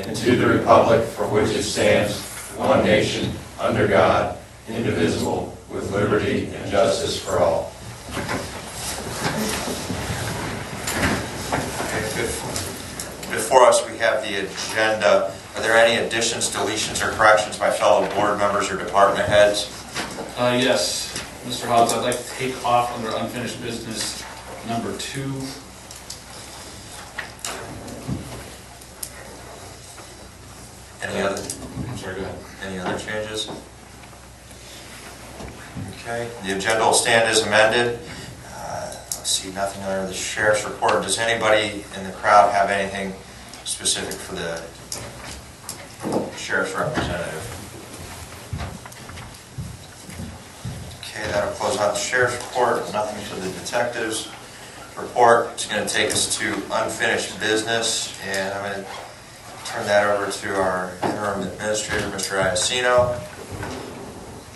and to the republic for which it stands, one nation, under God, indivisible, with liberty and justice for all. Before us, we have the agenda. Are there any additions, deletions, or corrections by fellow board members or department heads? Yes, Mr. Hobbs, I'd like to take off under unfinished business number 2. Any other? I'm sorry, go ahead. Any other changes? Okay, the agenda will stand as amended. Let's see, nothing under the sheriff's report. Does anybody in the crowd have anything specific for the sheriff's representative? Okay, that'll close out the sheriff's report. Nothing for the detective's report. It's going to take us to unfinished business, and I'm going to turn that over to our interim administrator, Mr. Iacino.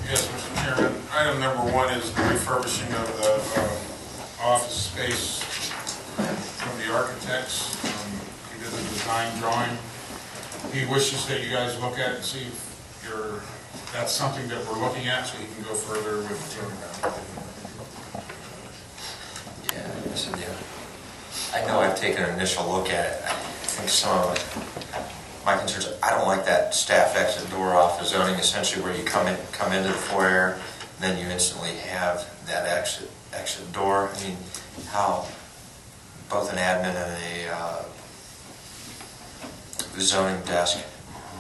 Yes, Mr. Chairman. Item number 1 is the refurbishing of the office space from the architects. He did the design drawing. He wishes that you guys look at it and see if that's something that we're looking at, so he can go further with the Yeah, listen, I know I've taken an initial look at it. I think some of my concerns, I don't like that staff exit door off the zoning, essentially where you come into the foyer, and then you instantly have that exit door. I mean, how both an admin and a zoning desk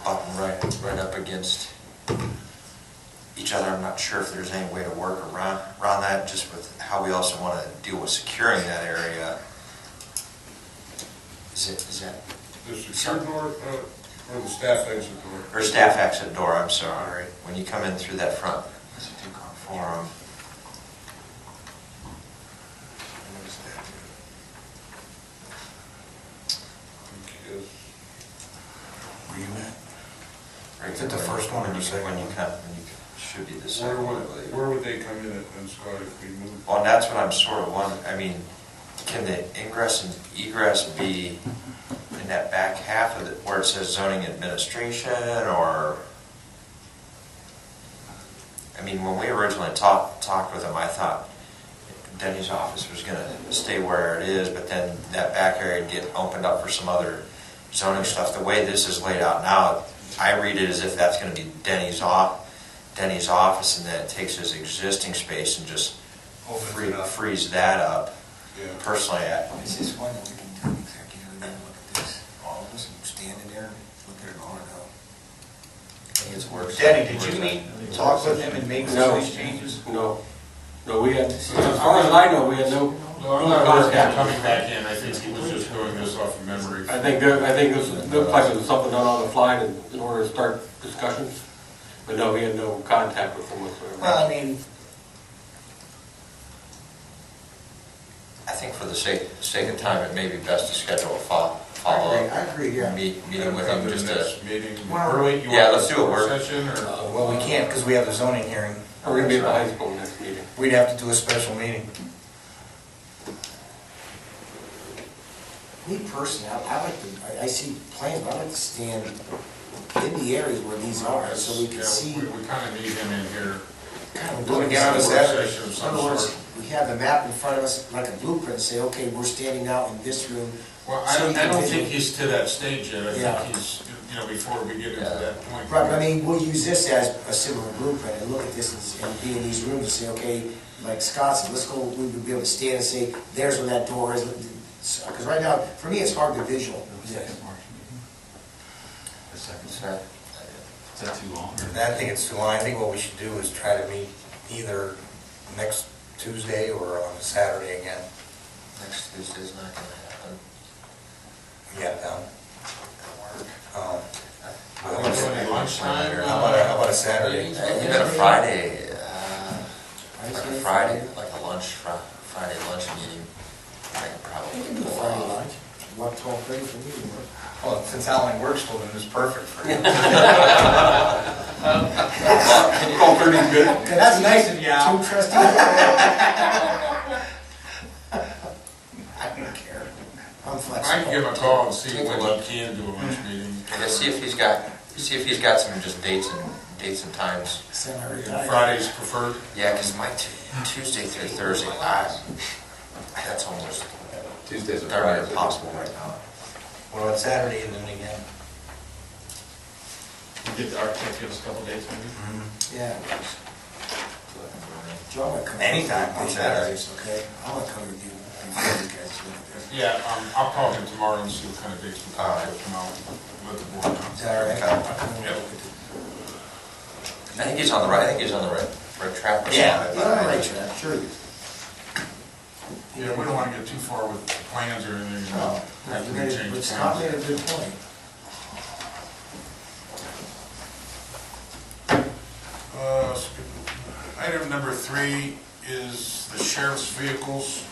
button right up against each other. I'm not sure if there's any way to work around that, just with how we also want to deal with securing that area. Is that the secure door or the staff exit door? or staff exit door? I'm sorry. When you come in through that front forum. Where you at? Right, Is it the first one or the second when you one? come, should be the second one, I believe. Where would they come in at, Scott, if we move? Well, and that's what I'm sort of wondering. I mean, can the ingress and egress be in that back half of it where it says zoning administration, or? I mean, when we originally talked with him, I thought Denny's office was going to stay where it is, but then that back area would get opened up for some other zoning stuff. The way this is laid out now, I read it as if that's going to be Denny's office, and then it takes his existing space and just frees that up. Yeah. Personally, Is this one that we can do executive and then look at this, all of us, and stand in there and look at it all now? I think it's worse. Denny, did you talk with him and make some of these changes? No, we had, as far as I know, we had no. Well, I'm not worried about coming back in. I think he was just doing this off of memory. I think this looked like it was something done on the fly in order to start discussions, but no, we had no contact with them whatsoever. Well, I mean, I think for the sake of time, it may be best to schedule a follow-up I agree, yeah. meeting with him, just to. Meeting Well, early. You yeah, want let's do a work session or? Well, we can't because we have the zoning hearing. We're gonna be at the high school next meeting. We'd have to do a special meeting. Me personally, I see plans, but I like to stand in the areas where these are, so we can Yeah, see. We kind of need him in here. Kind of Doing what it on a it's- Saturday. Session of In some other words, sort. we have the map in front of us, like a blueprint, say, okay, we're standing out in this room. Well, So I you don't can think visit- he's to that stage yet. I Yeah. think he's, before we get into that point. Right, but I mean, we'll use this as a similar blueprint and look at this and be in these rooms and say, okay, like Scott said, let's go, we would be able to stand and say, there's where that door is. Because right now, for me, it's hard to visual. The second. Is that- Is that too long? I think it's too long. I think what we should do is try to meet either next Tuesday or on a Saturday again. Next Tuesday's not going to happen. Yeah, Any lunchtime? how about a Saturday? Even a Friday, like a Friday lunch meeting, I could We probably. can do a Friday lunch, 12:30 for me. Well, since Alan works till then, it's perfect for you. 12:30 is good. Okay, that's nice of you, Al. Two trustees. I don't care. I'm I flexible. can give him a call and see what he can do a lunch meeting. Let's see if he's got some just dates and times. Fridays preferred? Yeah, because my Tuesday through Thursday, that's almost Tuesdays are darn Fridays. impossible right now. What about Saturday and then again? Get the architect, give us a couple days maybe. Yeah. Joe, I'm gonna come. Anytime on Saturdays, okay? I'm gonna come with you. Yeah, I'll call him tomorrow and see what kind of dates we can All right. come out, let the board know. Is that all right? Okay. Yep. I think he's on the right track. Yeah. You're on the right track, sure. Yeah, we don't want to get too far with the plans or anything. No, Have to you made- change but Scott made a plans. good point. Item number 3 is the sheriff's vehicles.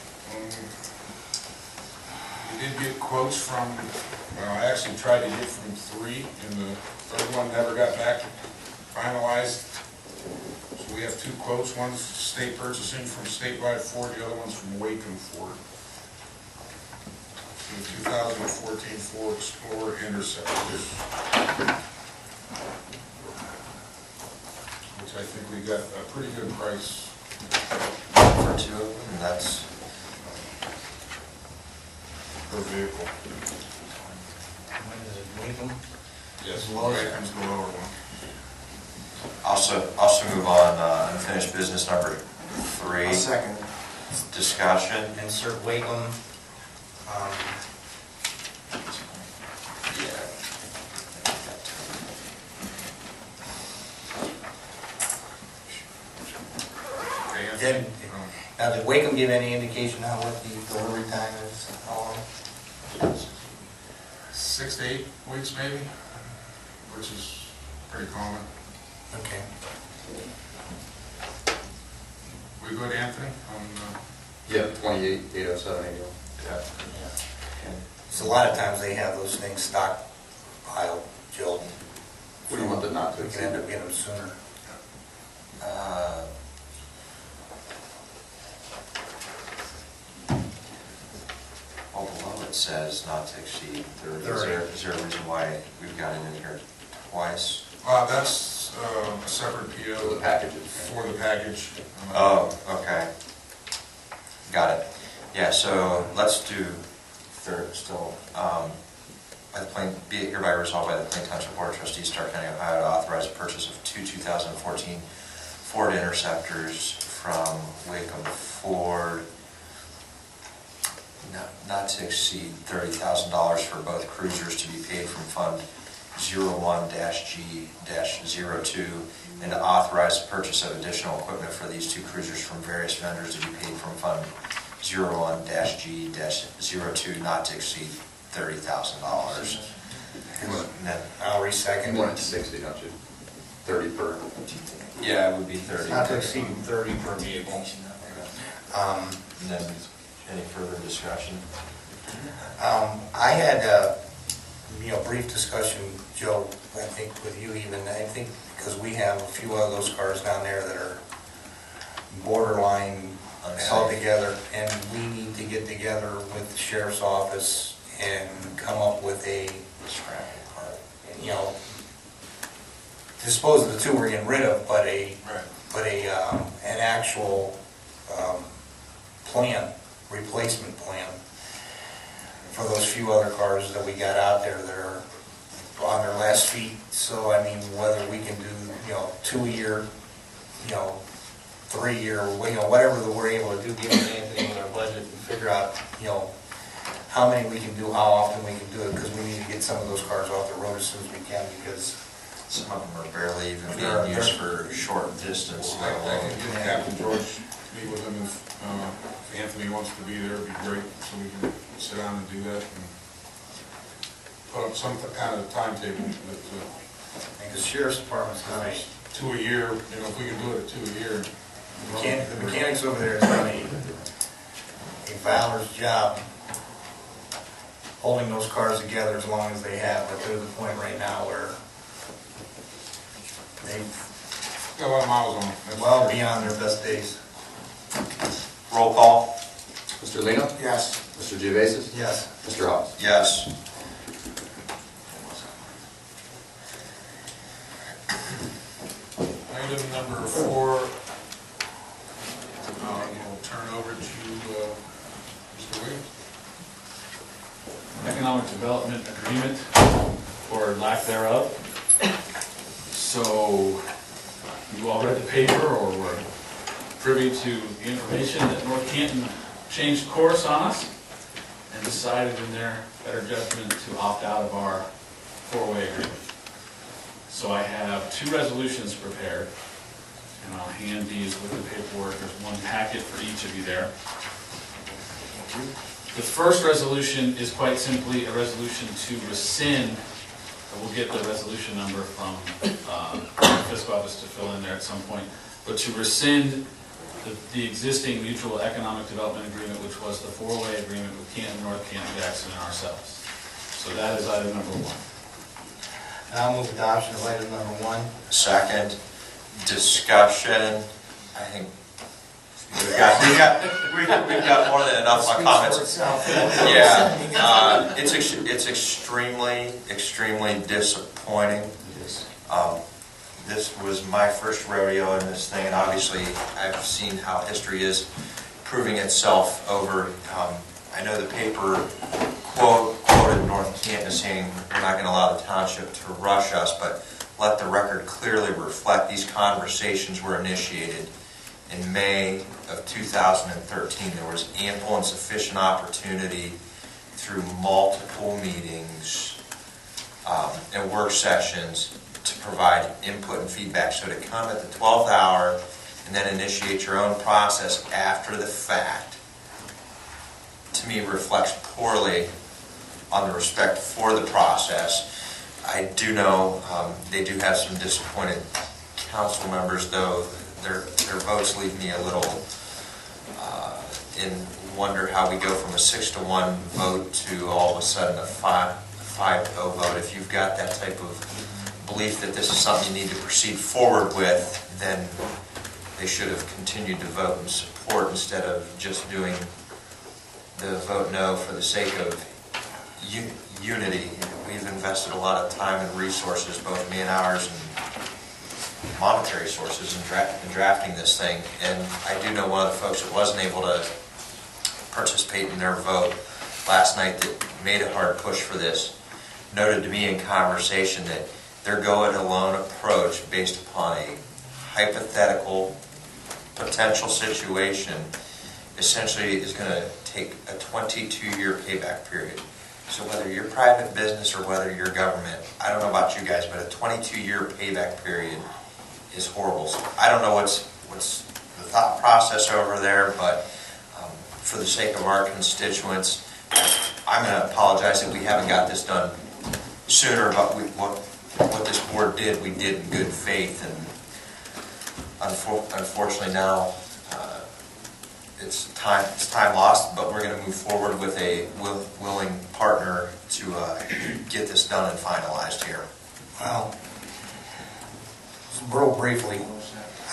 We did get quotes from, well, I actually tried to get from 3, and the third one never got back finalized. So we have 2 quotes, one's state purchasing from Statewide Ford, the other one's from Wacom Ford. The 2014 Ford Explorer Interceptors, which I think we got a pretty good price. For 2 of them, and that's Per vehicle. When is it, Wacom? Yes, The lowest? Wacon's the lower one. also move on unfinished business number 3. I'll second. Discussion. Insert Wacom. Yeah. Okay, Anthony? Did, now, did Wacom give any indication on what the delivery time is? How long? 6 to 8 weeks maybe, which is pretty common. Okay. We good, Anthony, on, Yep, 28,807.81. yeah. So a lot of times they have those things stockpiled, Joe. What do you want the not to We can end up getting them sooner. Well, below it says not to exceed 30. 30. Is there a reason why we've got it in here twice? That's a separate For the PO packages. for the package. Oh, okay. Got it. Yeah, so let's do third still. Be it hereby resolved by the Plain Township Board of Trustees, Stark County, Ohio, to authorize the purchase of 2 2014 Ford Interceptors from Wacom Ford, not to exceed $30,000 for both cruisers to be paid from Fund 01-G-02, and to authorize the purchase of additional equipment for these 2 cruisers from various vendors to be paid from Fund 01-G-02, not to exceed $30,000. And then, I'll re-second. You want it to 60, don't you? 30 per. yeah, it would be 30. Not to exceed 30 per vehicle. And then, any further discussion? I had a, brief discussion, Joe, I think with you even, I think because we have a few of those cars down there that are borderline held together, and we need to get together with the sheriff's office and come up with a, dispose of the 2 we're getting rid of, but an actual replacement plan for those few other cars that we got out there that are on their last feet. So, whether we can do, 2-year, 3-year, whatever that we're able to do, given Anthony with our budget, and figure out, how many we can do, how often we can do it, because we need to get some of those cars off the road as soon as we can, because Some of them are barely even They're- being used for short distance. I can get Captain George, meet with him if Anthony wants to be there, it'd be great, so we can sit down and do that and put up some kind of timetable that, the sheriff's department's nice. 2 a year, if we can do it at 2 a year. The mechanics over there has done a valorous job holding those cars together as long as they have, but they're at the point right now where they've Got a lot of miles on them. that's well for sure. beyond their best days. Roll call? Mr. Lino? Yes. Mr. Geovasis? Yes. Mr. Hawes? Yes. number 4, we'll turn over to Mr. Williams. Economic development agreement, or lack thereof. So, you all read the paper or were privy to the information that North Canton changed course on us and decided in their better judgment to opt out of our four-way agreement. So I have 2 resolutions prepared, and I'll hand these with the paperwork. There's one packet for each of you there. The first resolution is quite simply a resolution to rescind. We'll get the resolution number from the fiscal office to fill in there at some point, but to rescind the existing mutual economic development agreement, which was the 4-way agreement with Canton, North Canton, Jackson, and ourselves. So that is item number 1. And I'll move adoption of item number 1. Second, discussion. I think we've got more than enough Speaks comments. for itself. Yeah, it's extremely disappointing. This was my first rodeo in this thing, and obviously I've seen how history is proving itself over. I know the paper quoted North Canton as saying we're not going to allow the township to rush us, but let the record clearly reflect these conversations were initiated in May of 2013. There was ample and sufficient opportunity through multiple meetings and work sessions to provide input and feedback. So to come at the 12th hour and then initiate your own process after the fact, to me reflects poorly on the respect for the process. I do know they do have some disappointed council members, though. Their votes leave me a little in wonder how we go from a 6-1 vote to all of a sudden a 5-0 vote. If you've got that type of belief that this is something you need to proceed forward with, then they should have continued to vote in support instead of just doing the vote no for the sake of unity. We've invested a lot of time and resources, both man-hours and monetary sources, in drafting this thing. And I do know one of the folks that wasn't able to participate in their vote last night that made a hard push for this, noted to me in conversation that their go-it-alone approach based upon a hypothetical potential situation essentially is going to take a 22-year payback period. So whether you're private business or whether you're government, I don't know about you guys, but a 22-year payback period is horrible. So I don't know what's the thought process over there, but for the sake of our constituents, I'm going to apologize that we haven't got this done sooner, but what this board did, we did in good faith, and unfortunately now it's time lost, but we're going to move forward with a willing partner to get this done and finalized here. Well, real briefly,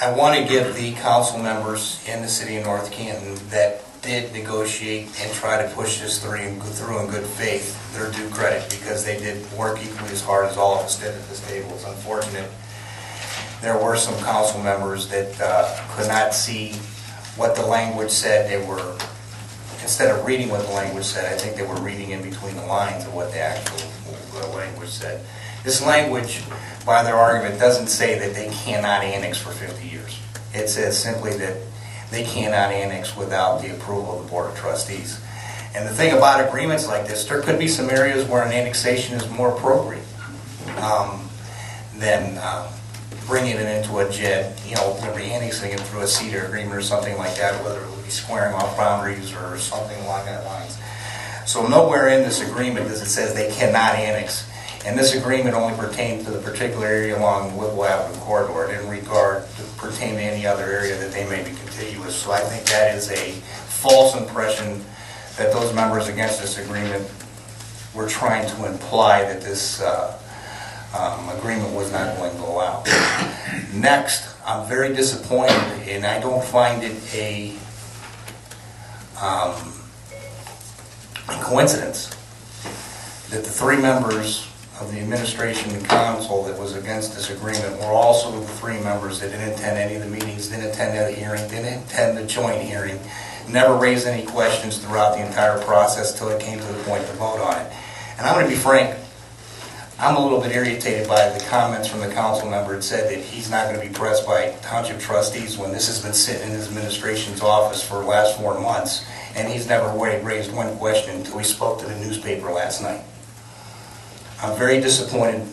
I want to give the council members in the city of North Canton that did negotiate and try to push this through in good faith their due credit, because they did work equally as hard as all of us did at this table. It's unfortunate there were some council members that could not see what the language said. They were, instead of reading what the language said, I think they were reading in between the lines of what the actual language said. This language, by their argument, doesn't say that they cannot annex for 50 years. It says simply that they cannot annex without the approval of the Board of Trustees. And the thing about agreements like this, there could be some areas where an annexation is more appropriate than bringing it into a JED, re-annexing it through a CEDAR agreement or something like that, whether it would be squaring off boundaries or something along that lines. So nowhere in this agreement does it say they cannot annex. And this agreement only pertained to the particular area along the Whipple Avenue corridor. It didn't pertain to any other area that they may be contiguous. So I think that is a false impression that those members against this agreement were trying to imply that this agreement was not going to go out. Next, I'm very disappointed, and I don't find it a coincidence that the 3 members of the administration and council that was against this agreement were also the 3 members that didn't attend any of the meetings, didn't attend the hearing, didn't attend the joint hearing, never raised any questions throughout the entire process till it came to the point to vote on it. And I'm going to be frank, I'm a little bit irritated by the comments from the council member that said that he's not going to be pressed by township trustees when this has been sitting in his administration's office for the last 4 months, and he's never raised one question until he spoke to the newspaper last night. I'm very disappointed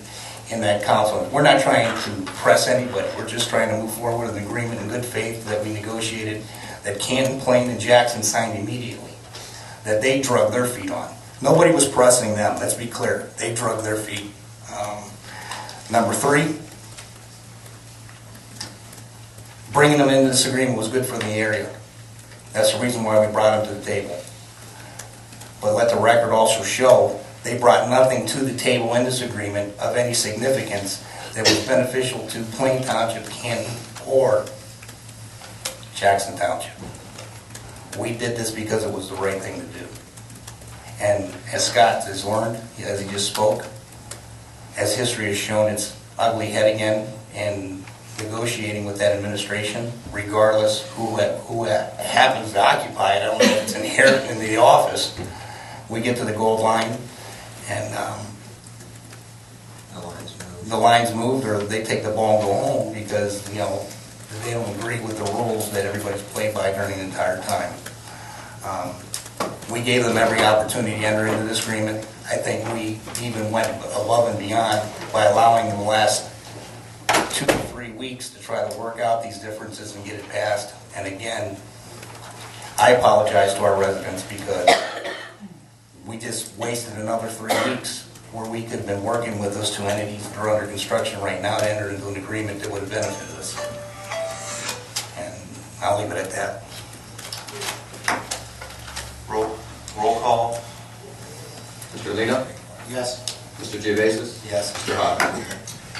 in that council. We're not trying to press anybody. We're just trying to move forward with an agreement in good faith that we negotiated, that Canton, Plain, and Jackson signed immediately, that they drug their feet on. Nobody was pressing them, let's be clear. They drug their feet. Number 3, bringing them into this agreement was good for the area. That's the reason why we brought them to the table. But let the record also show they brought nothing to the table in this agreement of any significance that was beneficial to Plain Township, Canton, or Jackson Township. We did this because it was the right thing to do. And as Scott has learned, as he just spoke, as history has shown, it's ugly head again in negotiating with that administration, regardless who happens to occupy it. I don't know if it's inherent in the office. We get to the gold line, and the line's moved, or they take the ball and go home because, they don't agree with the rules that everybody's played by during the entire time. We gave them every opportunity to enter into this agreement. I think we even went above and beyond by allowing them the last 2 to 3 weeks to try to work out these differences and get it passed. And again, I apologize to our residents because we just wasted another 3 weeks where we could have been working with those 2 entities that are under construction right now to enter into an agreement that would have benefited us. And I'll leave it at that. Roll call. Mr. Lino? Yes. Mr. Geovasis? Yes. Mr. Hawes?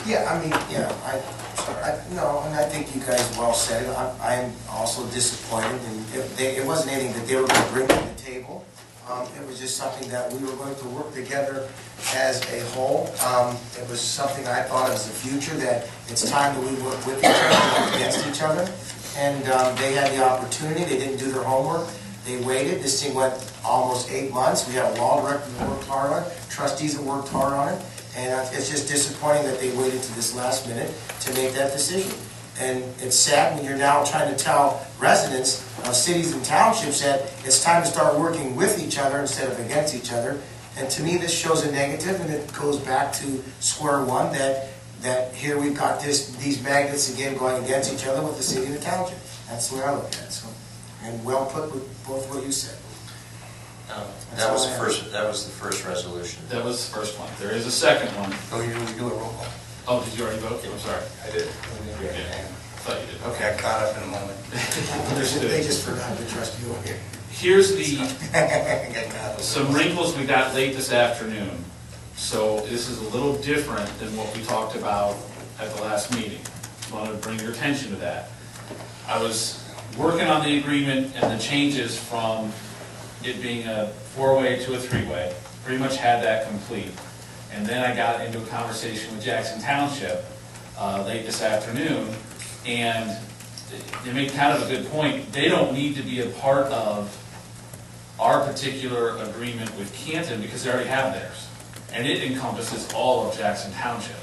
Yeah, I mean, and I think you guys well said it. I'm also disappointed, and it wasn't anything that they were going to bring to the table. It was just something that we were going to work together as a whole. It was something I thought as a future, that it's time that we work with each other, not against each other. And they had the opportunity. They didn't do their homework. They waited. This thing went almost 8 months. We had a law director that worked hard on it, trustees that worked hard on it, and it's just disappointing that they waited to this last minute to make that decision. And it's sad when you're now trying to tell residents of cities and townships that it's time to start working with each other instead of against each other. And to me, this shows a negative, and it goes back to square one, that here we've got these magnets again going against each other with the city and the township. That's the way I look at it. So, and well put with both what you said. That was the first resolution. That was the first one. There is a second one. So you do a roll call. Oh, did you already vote? I'm sorry. I did. Yeah, I thought you did. Okay, I caught up in a moment. They just forgot to trust you here. Here's the I got caught up. some wrinkles we got late this afternoon. So this is a little different than what we talked about at the last meeting. I want to bring your attention to that. I was working on the agreement and the changes from it being a 4-way to a 3-way. Pretty much had that complete. And then I got into a conversation with Jackson Township late this afternoon, and they made kind of a good point. They don't need to be a part of our particular agreement with Canton because they already have theirs. And it encompasses all of Jackson Township.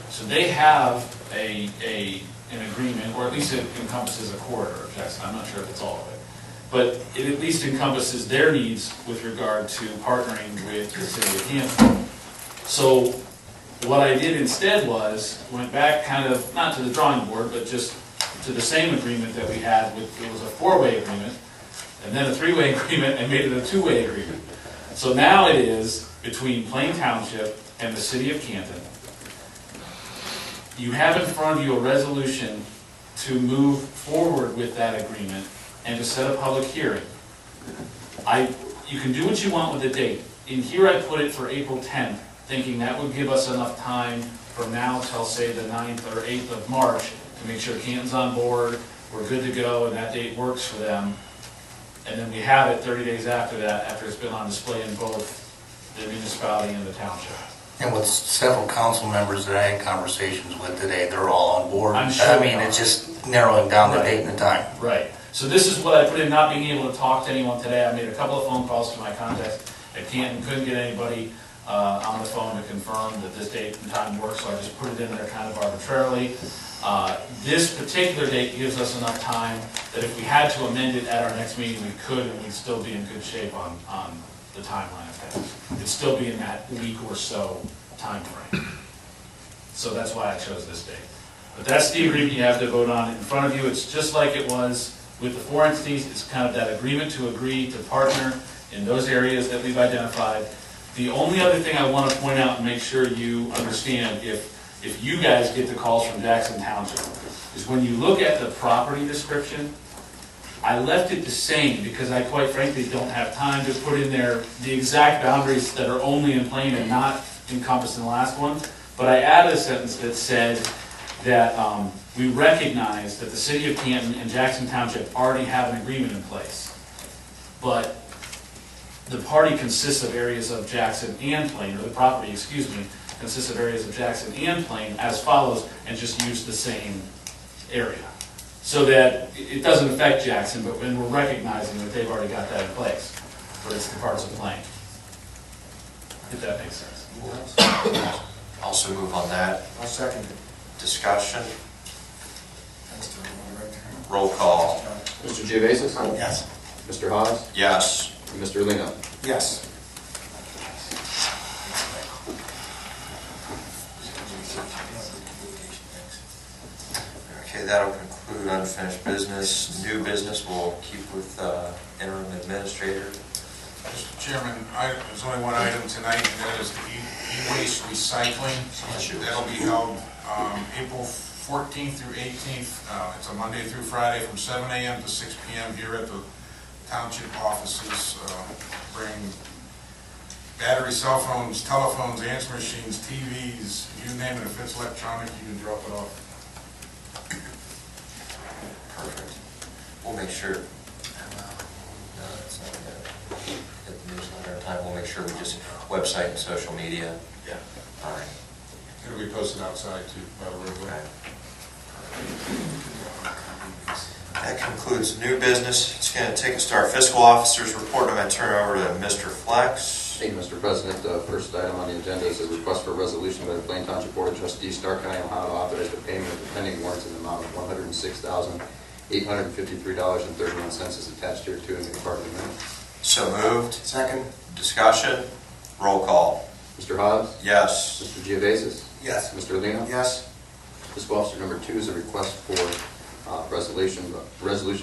So they have an agreement, or at least it encompasses a quarter of Jackson. I'm not sure if it's all of it. But it at least encompasses their needs with regard to partnering with the city of Canton. So what I did instead was, went back kind of, not to the drawing board, but just to the same agreement that we had with, it was a 4-way agreement, and then a 3-way agreement, and made it a 2-way agreement. So now it is between Plain Township and the city of Canton. You have in front of you a resolution to move forward with that agreement and to set a public hearing. You can do what you want with the date. In here I put it for April 10th, thinking that would give us enough time from now till, say, the 9th or 8th of March to make sure Canton's on board, we're good to go, and that date works for them. And then we have it 30 days after that, after it's been on display in both the municipality and the township. And with several council members that I had conversations with today, they're all on board. I'm sure I they mean, are. it's just narrowing down the Right. date and the time. Right. So this is what I put in, not being able to talk to anyone today. I made a couple of phone calls to my contacts at Canton, couldn't get anybody on the phone to confirm that this date and time works, so I just put it in there kind of arbitrarily. This particular date gives us enough time that if we had to amend it at our next meeting, we could, and we'd still be in good shape on the timeline of things. It'd still be in that week or so time frame. So that's why I chose this date. But that's the agreement you have to vote on in front of you. It's just like it was with the 4 entities. It's kind of that agreement to agree to partner in those areas that we've identified. The only other thing I want to point out and make sure you understand, if you guys get the calls from Jackson Township, is when you look at the property description, I left it the same because I quite frankly don't have time to put in there the exact boundaries that are only in plain and not encompassed in the last one. But I added a sentence that said that we recognize that the city of Canton and Jackson Township already have an agreement in place. But the party consists of areas of Jackson and Plain, or the property, excuse me, consists of areas of Jackson and Plain as follows, and just use the same area. So that it doesn't affect Jackson, but when we're recognizing that they've already got that in place, but it's the parts of Plain. If that makes sense. Also move on that. I'll second it. Discussion, Thanks to everyone right there. roll call. Mr. Geovasis? Yes. Mr. Hawes? Yes. And Mr. Lino? Yes. Okay, that'll conclude unfinished business. New business we'll keep with interim administrator. Mr. Chairman, there's only one item tonight, and that is the e-waste recycling. That'll be held April 14th through 18th. It's a Monday through Friday from 7 a.m. to 6 p.m. here at the Township offices. Bring battery cell phones, telephones, answer machines, TVs, you name it. If it's electronic, you can drop it off. Perfect. We'll make sure. No, it's not gonna hit the newsletter in time. We'll make sure we just website and social media. Yeah. All right. It'll be posted outside too, by the roadway. Okay. That concludes new business. It's going to take us to our fiscal officer's report. I'm going to turn it over to Mr. Flex. Thank you, Mr. President. First item on the agenda is a request for a resolution by the Plain Township Board of Trustees, Stark County, Ohio, to authorize the payment of the pending warrants in the amount of $106,853.31 is attached here to in the Department of Minutes. So moved. Second? Discussion. Roll call. Mr. Hawes? Yes. Mr. Geovasis? Yes. Mr. Lino? Yes. Fiscal Officer number 2 is a request for resolution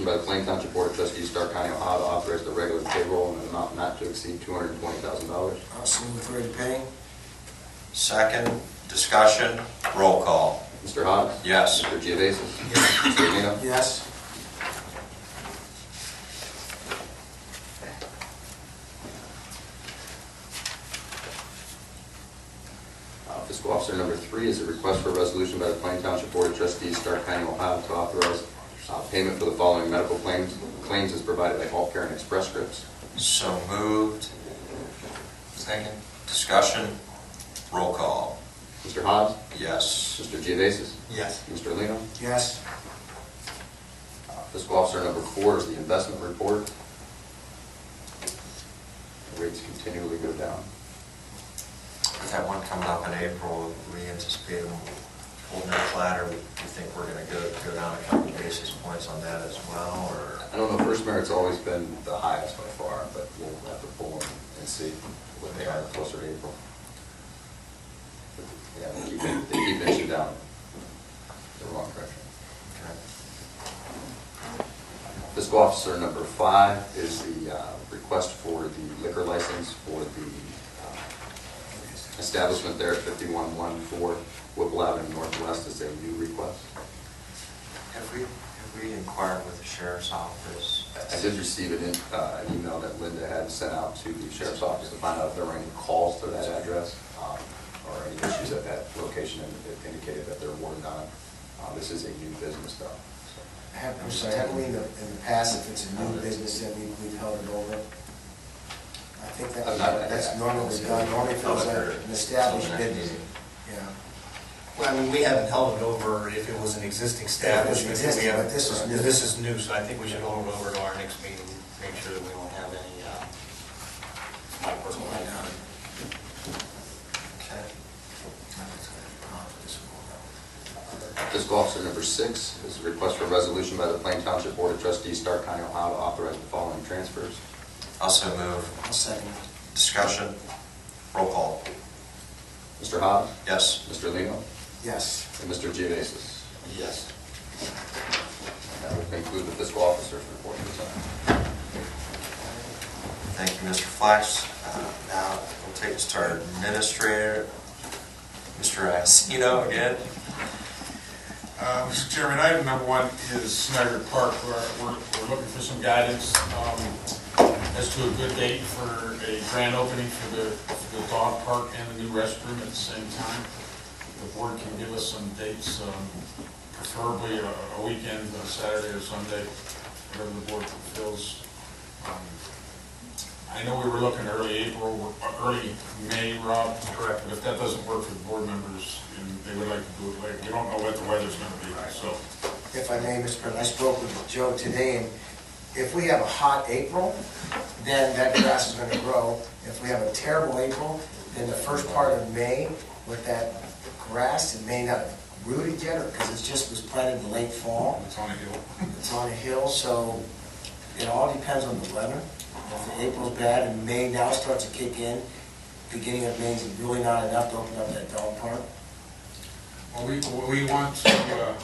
by the Plain Township Board of Trustees, Stark County, Ohio, to authorize the regular payroll in an amount not to exceed $220,000. Also move authority to pay? Second. Discussion. Roll call. Mr. Hawes? Yes. Mr. Geovasis? Yes. Mr. Lino? Yes. Fiscal Officer number 3 is a request for a resolution by the Plain Township Board of Trustees, Stark County, Ohio, to authorize payment for the following medical claims. Claims is provided by Health Care and Express Scripts. So moved. Second. Discussion. Roll call. Mr. Hobbs? Yes. Mr. Geovasis? Yes. Mr. Lino? Yes. Fiscal Officer number 4 is the investment report. The rates continually go down. With that one coming up in April, we anticipate them holding it flat, or do you think we're going to go down a couple basis points on that as well, or? I don't know, First Merit's always been the highest by far, but we'll have to pull them and see what they are closer to April. Yeah, they keep inching down the wrong direction. Okay. Fiscal Officer number 5 is the request for the liquor license for the establishment there at 5114 Whipple Avenue Northwest. Is a new request. Have we inquired with the sheriff's office? I did receive an email that Linda had sent out to the sheriff's office to find out if there were any calls to that address or any issues at that location, and it indicated that they're working on it. This is a new business though. I'm sorry, haven't we in the past, if it's a new business, that we've held it over? I think I've not had that's that. normally done, normally if it was an established business. Yeah. Well, I mean, we haven't held it over if it was an existing establishment. existing, We haven't- but this is new. This is new, so I think we should hold it over to our next meeting, make sure that we don't have any, my personal idea. Okay. Fiscal Officer number 6 is a request for a resolution by the Plain Township Board of Trustees, Stark County, Ohio, to authorize the following transfers. Also move. I'll second. Discussion. Roll call. Mr. Hobbs? Yes. Mr. Lino? Yes. And Mr. Geovasis? Yes. That would conclude the fiscal officer's report for tonight. Thank you, Mr. Flax. Now, we'll take us to our administrator, Mr. Iacino again. Mr. Chairman, item number 1 is Snyder Park. We're looking for some guidance as to a good date for a grand opening for the dog park and the new restroom at the same time. The board can give us some dates, preferably a weekend, a Saturday or Sunday, whatever the board feels. I know we were looking early April, early May, Rob. Correct. But if that doesn't work for the board members, and they would like to do it later, we don't know what the weather's going to be, so. If I may, Mr. President, I spoke with Joe today, and if we have a hot April, then that grass is going to grow. If we have a terrible April, then the first part of May with that grass, it may not have rooted yet, because it just was planted in late fall. It's on a hill. It's on a hill, so it all depends on the weather. If April's bad and May now starts to kick in, beginning of May is really not enough to open up that dog park. Well, we want to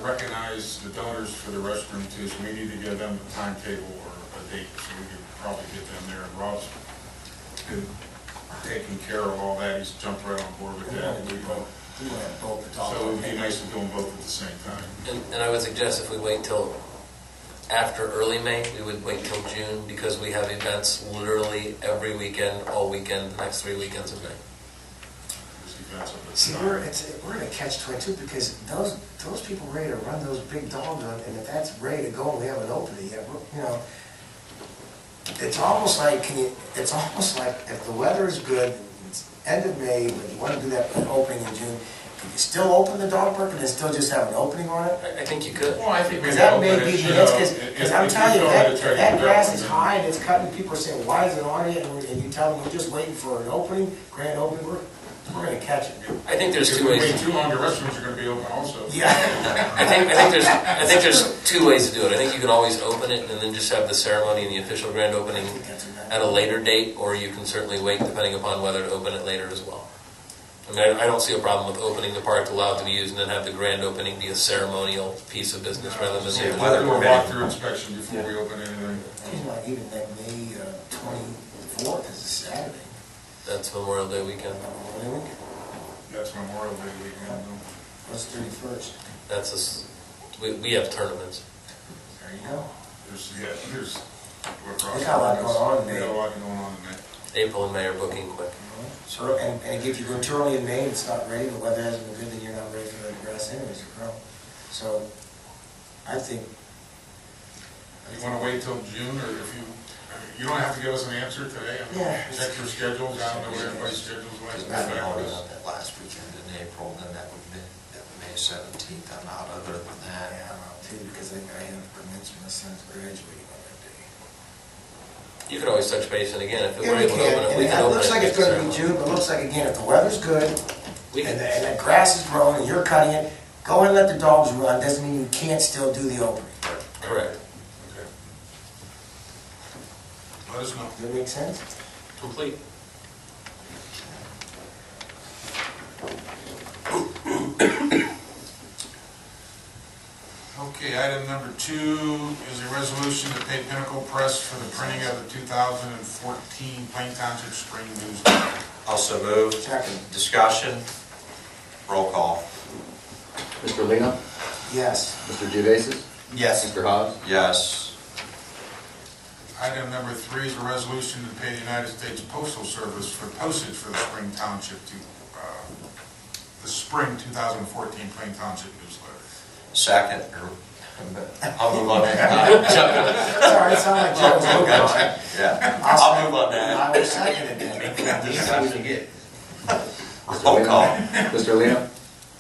recognize the donors for the restroom too, so we need to give them a timetable or a date, so we can probably get them there. And Rob's been taking care of all that, he's jumped right on board with that. We want to have both the dog So it would park. be nice to do them both at the same time. And I would suggest if we wait till after early May, we would wait till June, because we have events literally every weekend, all weekend, the next 3 weekends of May. Just events of the See, time. we're in a catch-22, because those people ready to run those big dogs on, and if that's ready to go and we haven't opened it yet, you know, it's almost like if the weather is good, it's end of May, but you want to do that opening in June, can you still open the dog park and then still just have an opening on it? I think you could. Well, I think we Because can that open may it, be you the know, next, because I'm if telling you, go to try to that do grass that, is then- high and it's cutting, people are saying, why is it on it? And you tell them, we're just waiting for an opening, grand opening, we're gonna catch it. I think there's If two we ways. wait too long, the restrooms are going to be open also. Yeah. I think there's 2 ways to do it. I think you can always open it and then just have the ceremony and the official grand opening at a later date, or you can certainly wait depending upon whether to open it later as well. I mean, I don't see a problem with opening the park to allow it to be used and then have the grand opening be a ceremonial piece of business rather than. Yeah, We'll weather do a permitting. walkthrough inspection before we open anything. It's not even like May 24th is a Saturday. That's Memorial Day weekend. That's Memorial Day weekend. What's 31st? That's we have tournaments. There you go. Here's what Ross. We got a lot going on in We May. got a lot going on in May. April and May are booking quick. So, and if you go too early in May, it's not ready, the weather hasn't been good, then you're not ready for the grass anyways to grow. So, I think. You want to wait till June, or if you don't have to give us an answer today. I mean, Yeah. Check your schedules, I don't know what everybody's schedule's like. If we only on that last weekend in April, then that would be May 17th. I'm out other than that. Yeah, I'm out too, because I have permits for my son's graduating on that day. You could always touch base, and again, if Yeah, we're we able to can, open it, and we can it open it. looks like it's at the gonna be ceremony. June, but it looks like, again, if the weather's good, We and can, the grass is growing, and you're cutting it, go and let the dogs run, doesn't mean you can't still do the opening. correct. Okay. Let us know. Does that make sense? Complete. Okay, item number 2 is a resolution to pay Pinnacle Press for the printing of the 2014 Plain Township Spring Newsletter. Also moved. Second. Discussion. Roll call. Mr. Lino? Yes. Mr. Geovasis? Yes. Mr. Hobbs? Yes. Item number 3 is a resolution to pay the United States Postal Service for postage for the Spring Township, the Spring 2014 Plain Township Newsletter. Second. I'll move on that. Sorry, it sounded like Joe was moving on. Yeah, I'll move on I that. will second it then. Discussion. Roll call. Mr. Lino?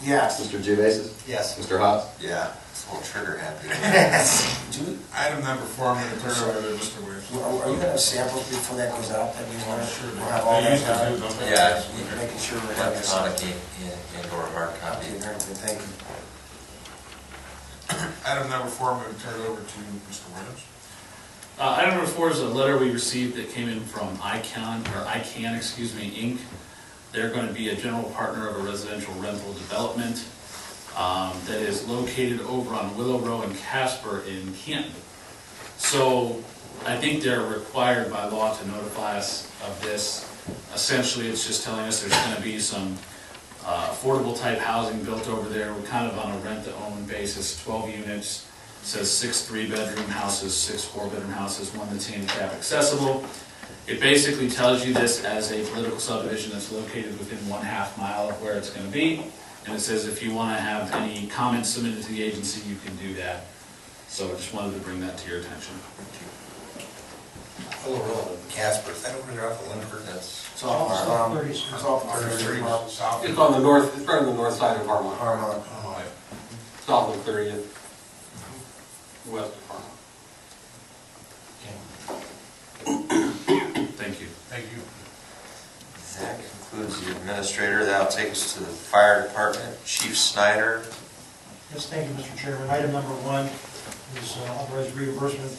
Yes. Mr. Geovasis? Yes. Mr. Haas? Yeah, it's a little trigger happy. Item number 4, I'm going to turn it over to Mr. Williams. Are you gonna have samples before that goes out, that we want to, Sure. we'll have all They that usually done? do, don't they? Yeah, Making sure we're having a electronic and/or hard copy. Okay, very good, thank you. Item number 4, I'm going to turn it over to Mr. Williams. Item number 4 is a letter we received that came in from ICANN Inc. They're going to be a general partner of a residential rental development that is located over on Willow Row in Casper in Canton. So I think they're required by law to notify us of this. Essentially, it's just telling us there's going to be some affordable type housing built over there. We're kind of on a rent-to-own basis, 12 units. It says 6 3-bedroom houses, 6 4-bedroom houses, 1 that's handicap accessible. It basically tells you this as a political subdivision that's located within 1/2 mile of where it's going to be. And it says if you want to have any comments submitted to the agency, you can do that. So I just wanted to bring that to your attention. Willow Road, Casper, is that over there off of Lindbergh? That's, It's off, it's off South. It's on the north, it's right on the north side of Harmon, Harmon. south of 30th, west of Harmon. Thank you. Thank you. that concludes the administrator. That'll take us to the fire department. Chief Snyder. Yes, thank you, Mr. Chairman. Item number 1 is authorized reimbursement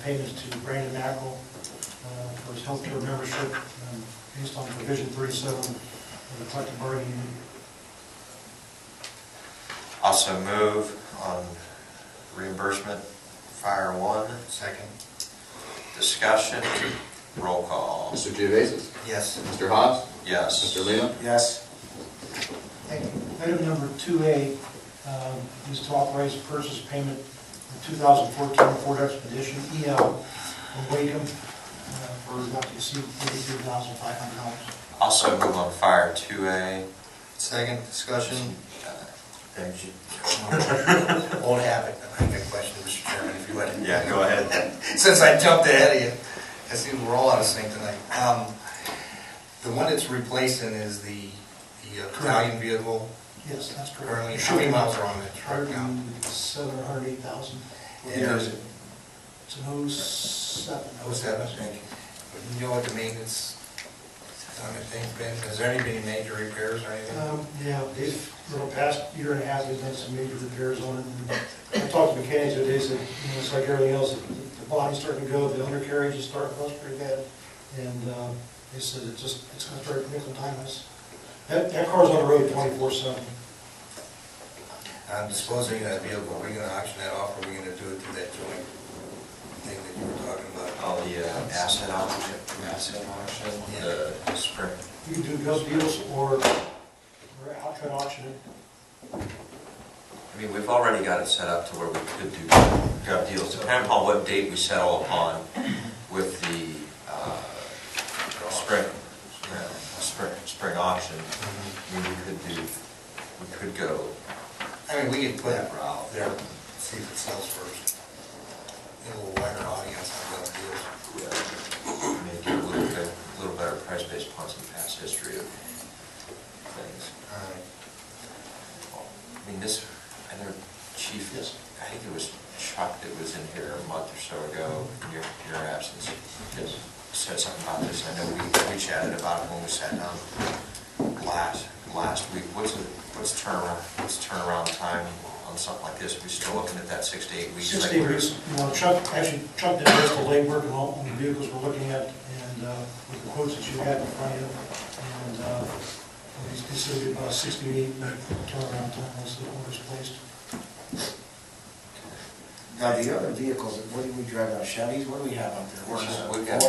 payments to Brandon Mackerel for his healthcare membership based on provision 37 of the collective bargaining unit. Also move on reimbursement, Fire 1. Second. Discussion, roll call. Mr. Geovasis? Yes. Mr. Haas? Yes. Mr. Lino? Yes. Thank you. Item number 2A is to authorize purchase payment of 2014 Ford Expedition EL from Wacom for not to exceed $83,500. Also move on Fire 2A. Second. Discussion. Thank you. Won't happen. I have a question, Mr. Chairman, if you let me. Yeah, go ahead. Since I jumped ahead of you, I see we're all out of sync tonight. The one that's replacing is the Italian vehicle. Yes, that's correct. Currently, how many miles are on that truck now? 108,000. And there's It's an 07. 07, thank you. But you know what the maintenance on that thing's been? Has there been any major repairs or anything? Yeah, they've, for the past year and a half, they've done some major repairs on it. And I talked to mechanics the other day, said, it's like everything else, the body's starting to go, the undercarriage is starting to rust pretty bad. And they said it's gonna start nickel and dime us. That car's on the road 24/7. On disposing of that vehicle, are we gonna auction that off, or are we gonna do it through that joint thing that you were talking about? Oh, the asset auction, the spring. You can do ghost deals or outright auction it. I mean, we've already got it set up to where we could do gov deals, depending upon what date we settle upon with the spring auction. I mean, we could go. I mean, we could put that out there, see if it sells first. Get a little wider audience on those deals. Maybe get a little better price based upon some past history of things. I mean, I know Chief, I think it was Chuck that was in here a month or so ago, in your absence, said something about this. I know we chatted about it when we sat down last week. What's turnaround time on something like this? Are we still looking at that 6 to 8 weeks? 6 to 8 weeks. Chuck did most of the legwork and all the vehicles we're looking at, and with the quotes that you had in front of you, and he's considered about 6 to 8 week turnaround time once the order's placed. Now, the other vehicles, what do we drive now, Chevys, what do we have out there? We've got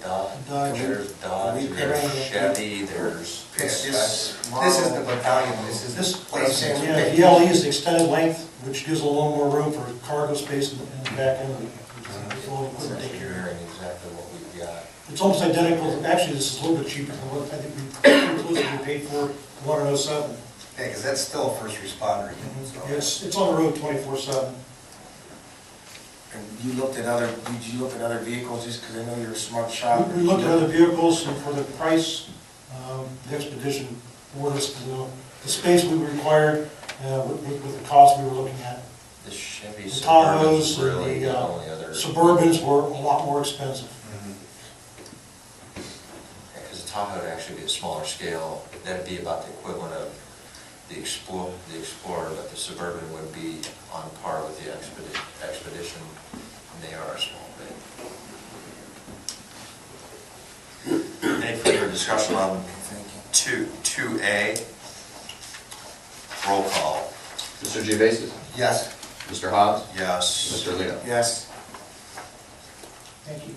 Dodge, there's Dodge, Ford. there's Chevy, there's. This is the battalion, this is This place. Yeah, the LE is the extended length, which gives a little more room for cargo space in the back end of it. It's a little equipment to take care of. Hearing exactly what we've got. It's almost identical, actually, this is a little bit cheaper than what I think we inclusively paid for 107. Yeah, because that's still a first responder. It's on the road 24/7. And you looked at other, did you look at other vehicles, just because I know you're a smart shop? We looked at other vehicles, and for the price, the Expedition awarded us the space we required, with the cost we were looking at. The Chevy The Suburban's Tahoes really and the the only other. Suburbans were a lot more expensive. Because the Tahoe would actually be a smaller scale, that'd be about the equivalent of the Explorer, but the Suburban would be on par with the Expedition, and they are a small bit. Any further discussion on 2A? Roll call. Mr. Geovasis? Yes. Mr. Haas? Yes. Mr. Lino? Yes. Thank you.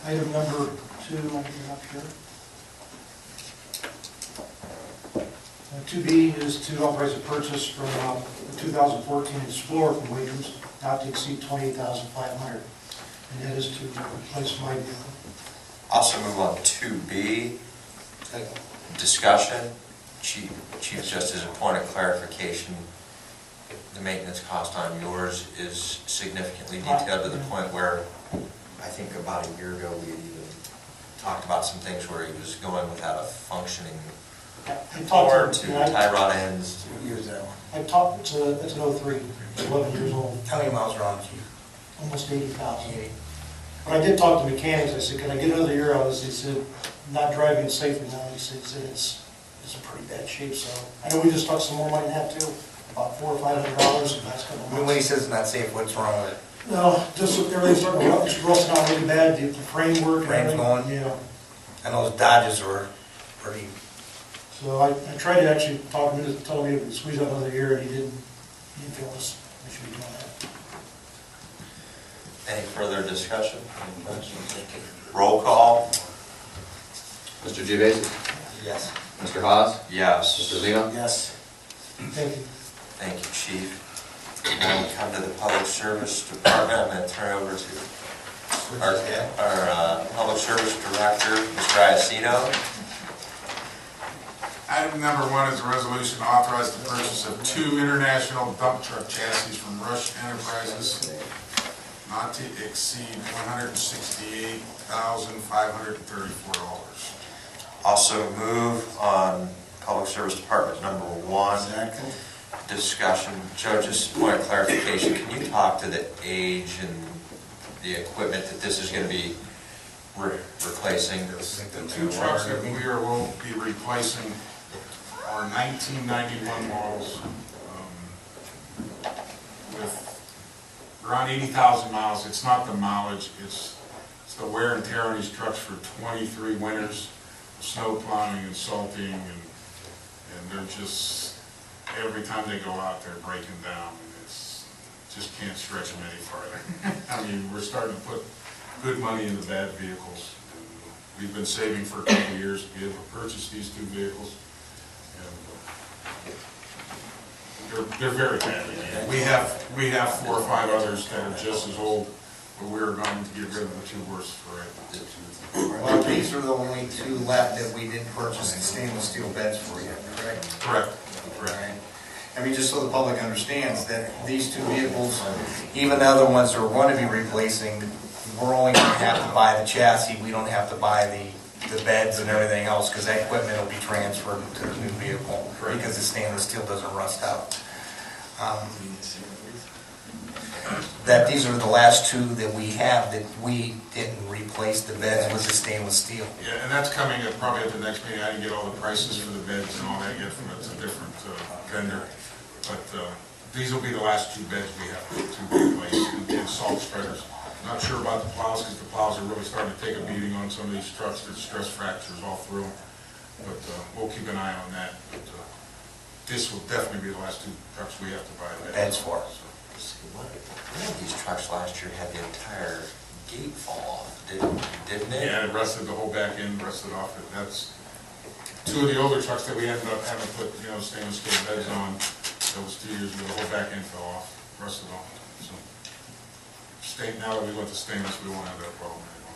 Item number 2, I get up here. 2B is to authorize a purchase from the 2014 Explorer from Watrons, not to exceed $28,500. And that is to replace my vehicle. Also move on 2B, discussion. Chief, just as a point of clarification, the maintenance cost on yours is significantly detailed to the point where I think about a year ago we had even talked about some things where he was going without a functioning cord to tie rod ends. What year is that one? I talked, it's an 03, it's 11 years old, How many miles are on it, Chief? almost 80,000. But I did talk to mechanics, I said, can I get another year out of this? He said, not driving safely now, he said it's in pretty bad shape, so. I know we just talked some more money than that too, about $400 or $500 in the last couple of months. When he says it's not safe, what's wrong with it? No, just everything's starting to rust, it's rusting out really bad, the framework and Frame's everything. going? Yeah. I know those Dodges were pretty, So I tried to actually talk him into telling me to squeeze out another year, and he didn't feel us, we should be doing that. Any further discussion? Any questions? Roll call. Mr. Geovasis? yes. Mr. Haas? Yes. Mr. Lino? Yes. Thank you. Thank you, Chief. Now we come to the Public Service Department. I'm going to turn it over to our Public Service Director, Mr. Iacino. Item number 1 is a resolution to authorize the purchase of 2 international dump truck chassis from Rush Enterprises, not to exceed $168,534. Also move on Public Service Department number 1. Second. Discussion. Joe, just a point of clarification, can you talk to the age and the equipment that this is going to be replacing? The 2 trucks that we will be replacing are 1991 models with around 80,000 miles. It's not the mileage, it's the wear and tear on these trucks for 23 winters, snow plowing and salting, and they're just, every time they go out, they're breaking down, and it's, just can't stretch them any farther. I mean, we're starting to put good money into bad vehicles. And we've been saving for a couple of years to be able to purchase these 2 vehicles. And they're very bad. We have 4 or 5 others that are just as old, but we're going to get rid of the 2 worst for it. Well, these are the only 2 left that we did purchase the stainless steel beds for you, correct? Correct. Right. I mean, just so the public understands that these 2 vehicles, even the other ones that we're going to be replacing, we're only going to have to buy the chassis, we don't have to buy the beds and everything else, because that equipment will be transferred to the new vehicle, because the stainless steel doesn't rust out. That these are the last 2 that we have that we didn't replace the beds with the stainless steel. Yeah, and that's coming at probably at the next meeting. I didn't get all the prices for the beds and all that yet from a different vendor. But these will be the last 2 beds we have to replace, and salt spreaders. Not sure about the plows, because the plows are really starting to take a beating on some of these trucks. There's stress fractures all through them. But we'll keep an eye on that. But this will definitely be the last 2 trucks we have to buy Beds for. One of these trucks last year had the entire gate fall off, didn't it? Yeah, it rusted, the whole back end rusted off. That's 2 of the older trucks that we ended up having to put, stainless steel beds on. That was 2 years ago. The whole back end fell off, rusted off. So, now that we went to stainless, we won't have that problem anymore.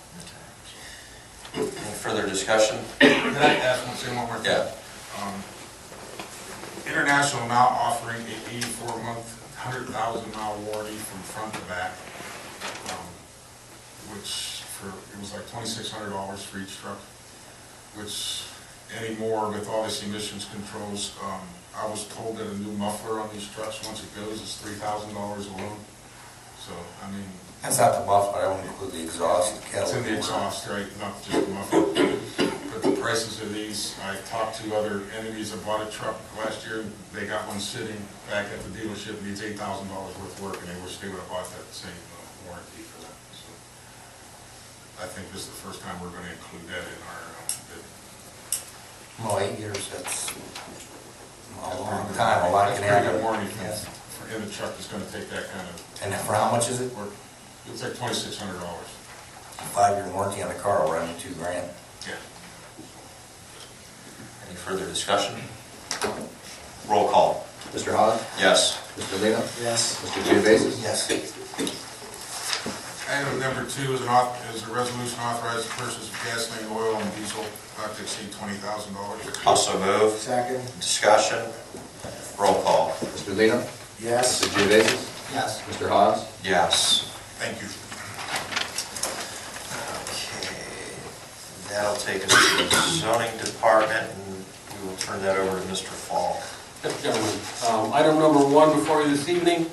Any further discussion? Can I say one more thing? Yeah. International now offering a 84-month, 100,000-mile warranty from front to back, which it was like $2,600 for each truck, which anymore with all this emissions controls, I was told that a new muffler on these trucks, once it goes, is $3,000 alone. So, I mean... That's not the muffler, I won't include the exhaust. It's in the exhaust, right, not just the muffler. But the prices of these, I talked to other entities that bought a truck last year, they got one sitting back at the dealership, needs $8,000 worth of work, and they wish they would have bought that same warranty for that. So, I think this is the first time we're going to include that in our bid. Well, 8 years, that's a long time, a lot can That's pretty happen. good warranty Yes. in the truck that's going to take that kind of And for how much is it? work. It's like $2,600. 5-year warranty on the car will run you $2,000. Yeah. Any further discussion? Roll call. Mr. Hawes? Yes. Mr. Lino? Yes. Mr. Geovasis? Yes. Item number 2 is a resolution authorizing the purchase of gasoline, oil, and diesel not to exceed $20,000. Also move. Second. Discussion. Roll call. Mr. Lino? Yes. Mr. Geovasis? Yes. Mr. Hawes? Yes. Thank you. Okay. That'll take us to the zoning department, and we will turn that over to Mr. Fall. Yes, gentlemen. Item number 1 before you this evening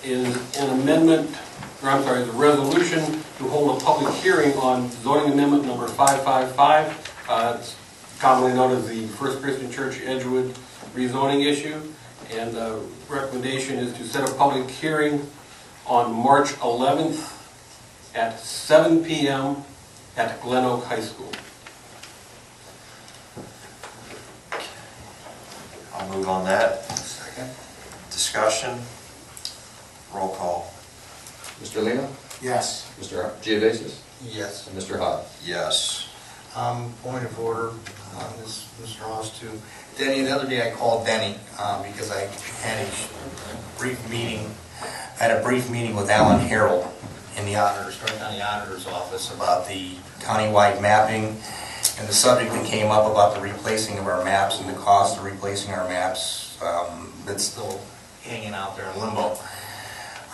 is an amendment, or I'm sorry, the resolution to hold a public hearing on zoning amendment number 555. It's commonly known as the First Christian Church Edgewood rezoning issue. And the recommendation is to set a public hearing on March 11th at 7 p.m. at Glen Oak High School. I'll move on that. Second. Discussion. Roll call. Mr. Lino? Yes. Mr. Geovasis? Yes. And Mr. Hawes? Yes. Point of order on this, Mr. Ross, too. Denny, the other day I called Denny because I had a brief meeting. I had a brief meeting with Alan Harold in the Stark County Auditor's office about the countywide mapping and the subject that came up about the replacing of our maps and the cost of replacing our maps. That's still hanging out there in limbo.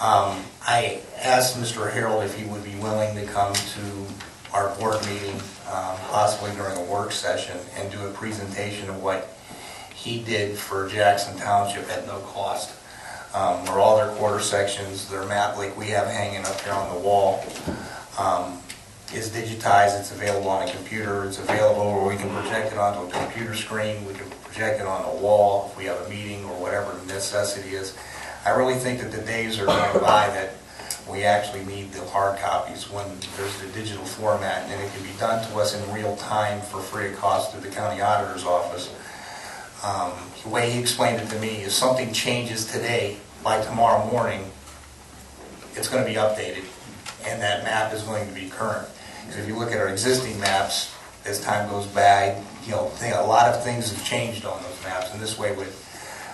I asked Mr. Harold if he would be willing to come to our board meeting, possibly during a work session, and do a presentation of what he did for Jackson Township at no cost. Where all their quarter sections, their map like we have hanging up here on the wall, is digitized. It's available on a computer. It's available where we can project it onto a computer screen. We can project it on a wall if we have a meeting or whatever the necessity is. I really think that the days are going by that we actually need the hard copies when there's the digital format, and it can be done to us in real time for free of cost through the county auditor's office. The way he explained it to me is something changes today, by tomorrow morning, it's going to be updated, and that map is going to be current. Because if you look at our existing maps, as time goes by, a lot of things have changed on those maps, and this way would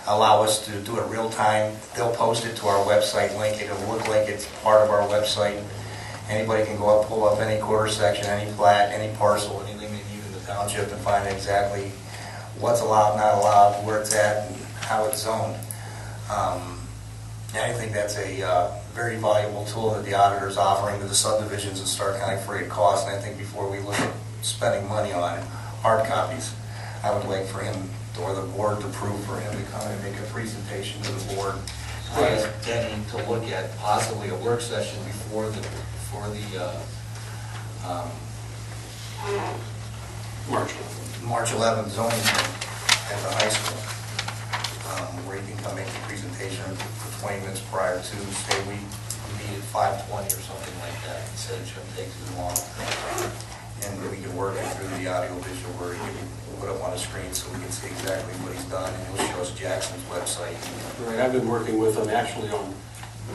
allow us to do it real time. They'll post it to our website link. It'll look like it's part of our website. Anybody can go up, pull up any quarter section, any plat, any parcel, anything they need in the township, and find exactly what's allowed, not allowed, where it's at, and how it's zoned. And I think that's a very valuable tool that the auditor's offering to the subdivisions in Stark County free of cost. And I think before we look at spending money on hard copies, I would like for him or the board to approve for him to come and make a presentation to the board. I asked Denny to look at possibly a work session before the March 11th zoning hearing at the high school, where you can come make the presentation for 20 minutes prior to, say we meet at 5:20 or something like that. He said it shouldn't take too long. And we can work it through the audio visual where he can put up on a screen so we can see exactly what he's done, and he'll show us Jackson's website. Right, I've been working with them actually on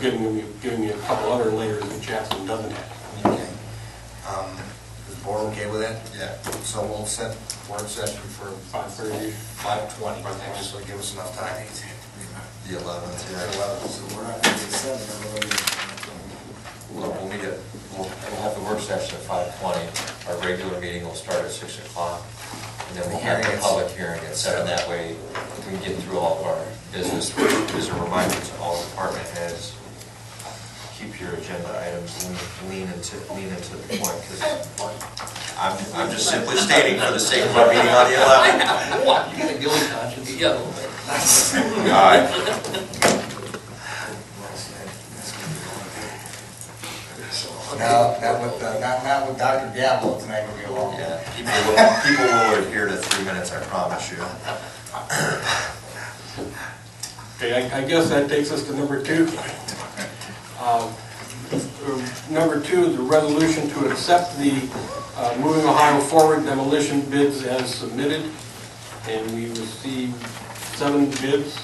giving me a couple other layers that Jackson doesn't have. Okay. Is the board okay with that? Yeah. So we'll set work session for 5:30. 5:20, just to give us enough time. The 11th, yeah. 11th. So we're not going to get 7, we're going to We'll have the work session at 5:20. Our regular meeting will start at 6 o'clock. and then we have the public hearing at 7. That way, we can get through all of our business. As a reminder to all department heads, keep your agenda items lean into the point, because I'm just simply stating for the sake of our meeting on the 11th. You got a guilty conscience. You got a little bit. All right. No, not with Dr. Diablo, it's not gonna be long. Yeah, people will adhere to 3 minutes, I promise you. Okay, I guess that takes us to number 2. Number 2 is a resolution to accept the Moving Ohio Forward demolition bids as submitted. And we received 7 bids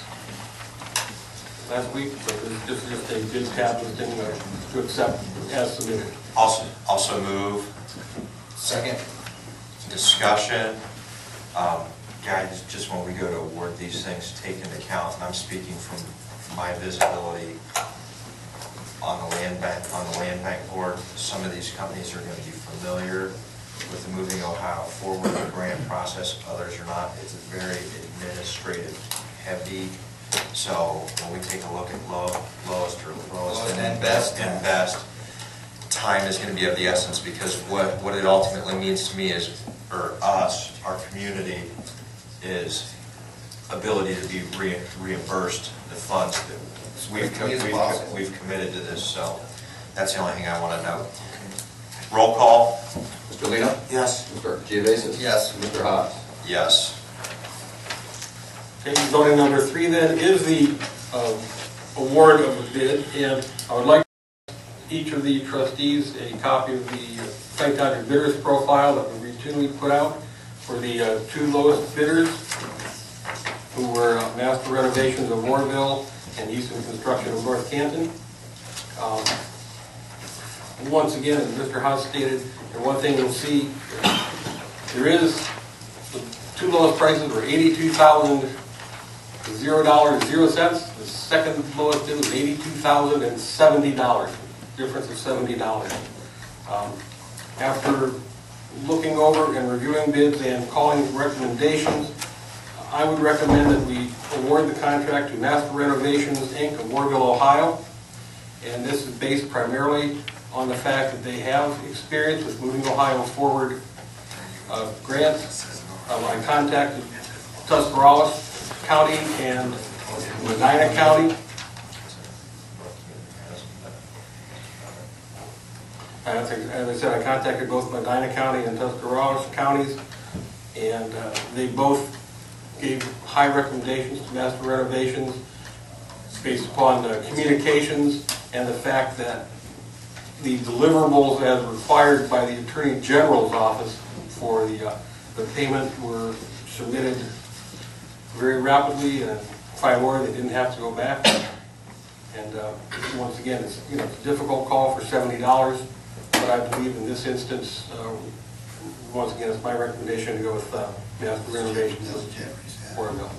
last week, so this is just a bid tab listing to accept as submitted. Also move. Second. Discussion. Guys, just when we go to award these things, take into account, and I'm speaking from my visibility on the land bank board, some of these companies are going to be familiar with the Moving Ohio Forward grant process, others are not. It's very administrative heavy. So when we take a look at lowest and best, time is going to be of the essence, because what it ultimately means to me is, or us, our community, is ability to be reimbursed the funds that we've committed to this. So that's the only thing I want to know. Roll call. Mr. Lino? Yes. Mr. Geovasis? Yes. Mr. Haas? Yes. Okay, zoning number 3 then is the award of the bid, and I would like each of the trustees a copy of the St. Township bidders profile that we routinely put out for the 2 lowest bidders, who were Master Renovations of Warrenville and Eastern Construction of North Canton. Once again, as Mr. House stated, and one thing you'll see, there is the 2 lowest prices were $82,000, $0.00. The second lowest bid was $82,070, difference of $70. After looking over and reviewing bids and calling for recommendations, I would recommend that we award the contract to Master Renovations, Inc. of Warrenville, Ohio. And this is based primarily on the fact that they have experience with Moving Ohio Forward grants. I contacted Tuscarawas County and Medina County. As I said, I contacted both Medina County and Tuscarawas counties, and they both gave high recommendations to Master Renovations based upon the communications and the fact that the deliverables as required by the Attorney General's office for the payment were submitted very rapidly, and more, they didn't have to go back. And once again, it's a difficult call for $70, but I believe in this instance, once again, it's my recommendation to go with Master Renovations of Warrenville.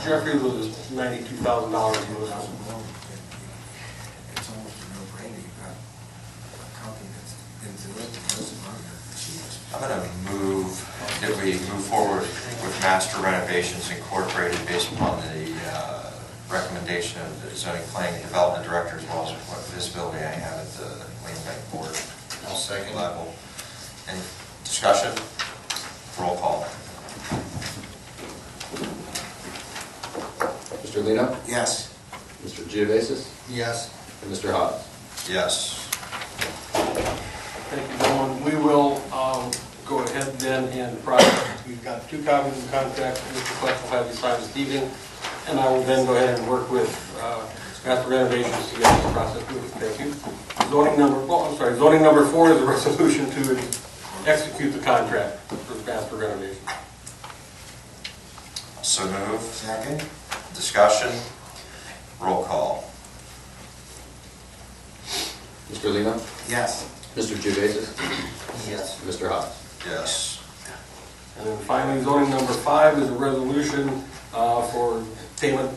Jeffrey was $92,000. It's almost a no-brainer. You've got a company that's been through it, and knows the market. I'm going to move that we move forward with Master Renovations Incorporated based upon the recommendation of the zoning planning and development director, as well as what visibility I have at the land bank board. I'll second. Level. Any discussion? Roll call. Mr. Lino? Yes. Mr. Geovasis? Yes. And Mr. Haas? Yes. Thank you, gentlemen. We will go ahead then and process. We've got 2 copies of the contract that Mr. Flex will have you sign this evening, and I will then go ahead and work with Master Renovations to get this process moving. Thank you. Zoning number 4 is a resolution to execute the contract for Master Renovations. So move. Second? Discussion. Roll call. Mr. Lino? Yes. Mr. Geovasis? Yes. Mr. Haas? Yes. And then finally, zoning number 5 is a resolution for payment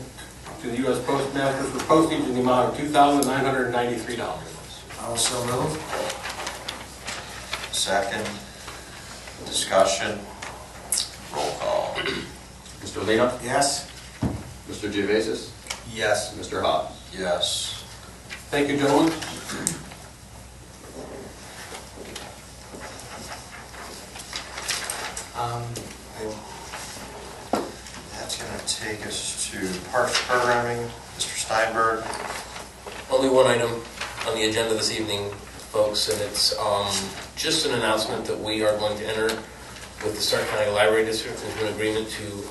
to the U.S. Postmaster for postage in the amount of $2,993. Also move. second. Discussion. Roll call. Mr. Lino? Yes? Mr. Gevasis? Yes. Mr. Hawes? Yes. Thank you, gentlemen. That's going to take us to parks programming. Mr. Steinberg. Only one item on the agenda this evening, folks, and it's just an announcement that we are going to enter with the Stark County Library District into an agreement to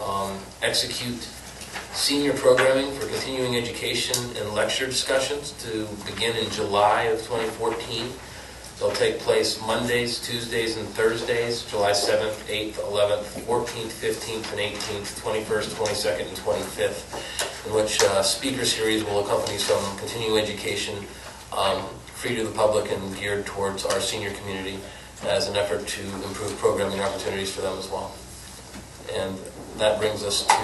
execute senior programming for continuing education and lecture discussions to begin in July of 2014. They'll take place Mondays, Tuesdays, and Thursdays, July 7th, 8th, 11th, 14th, 15th, and 18th, 21st, 22nd, and 25th, in which speaker series will accompany some continuing education free to the public and geared towards our senior community as an effort to improve programming opportunities for them as well. And that brings us to,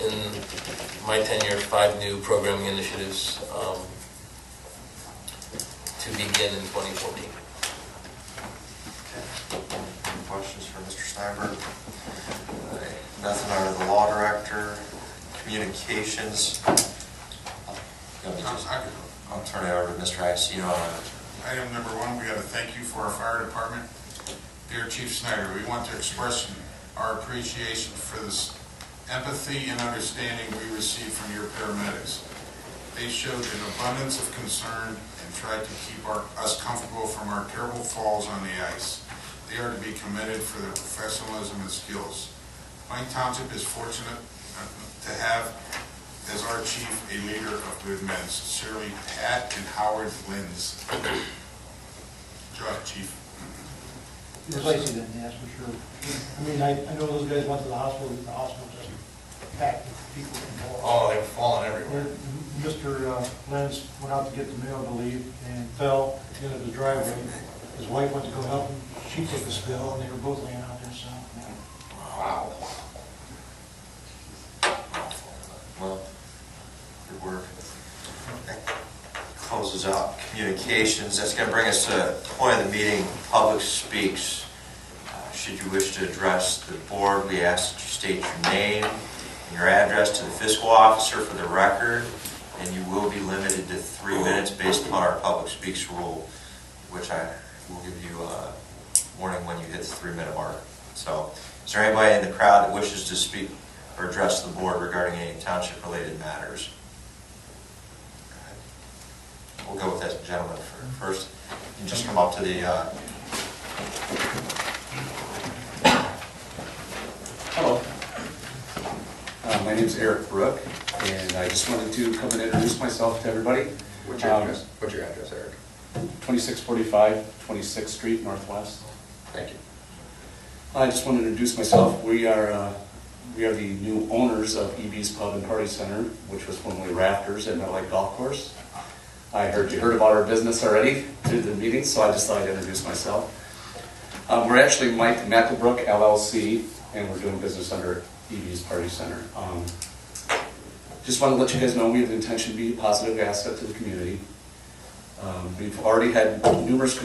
in my tenure, 5 new programming initiatives to begin in 2014. Any questions for Mr. Steinberg? Nothing under the law director. Communications. I'll turn it over to Mr. Iacino. Item number 1, we have a thank you for our fire department. Dear Chief Snyder, we want to express our appreciation for this empathy and understanding we receive from your paramedics. They showed an abundance of concern and tried to keep us comfortable from our terrible falls on the ice. They are to be commended for their professionalism and skills. Plain Township is fortunate to have as our chief a leader of good men. Sincerely, Pat and Howard Linz. Go ahead, Chief. Replacing them, yes, for sure. I mean, I know those guys went to the hospital just packed with people involved. Oh, they were falling everywhere. Mr. Lenz went out to get the mail, I believe, and fell into the driveway. His wife went to go help him. She took a spill, and they were both laying out there, so. Wow. Well, good work. That closes out communications. That's going to bring us to the point of the meeting, public speaks. Should you wish to address the board, we ask that you state your name and your address to the fiscal officer for the record, and you will be limited to 3 minutes based upon our public speaks rule, which I will give you a warning when you hit the 3-minute mark. So, is there anybody in the crowd that wishes to speak or address the board regarding any township-related matters? We'll go with that gentleman first. You can just come up to the... Hello. My name is Eric Brook, and I just wanted to come and introduce myself to everybody. What's your address? What's your address, Eric? 2645 26th Street Northwest. Thank you. I just want to introduce myself. We are the new owners of EB's Pub and Party Center, which was formerly Rafters at Meadowlake Golf Course. I heard you heard about our business already through the meeting, so I just thought I'd introduce myself. We're actually Mike McElbrook, LLC, and we're doing business under EB's Party Center. Just want to let you guys know we have the intention to be a positive asset to the community. We've already had numerous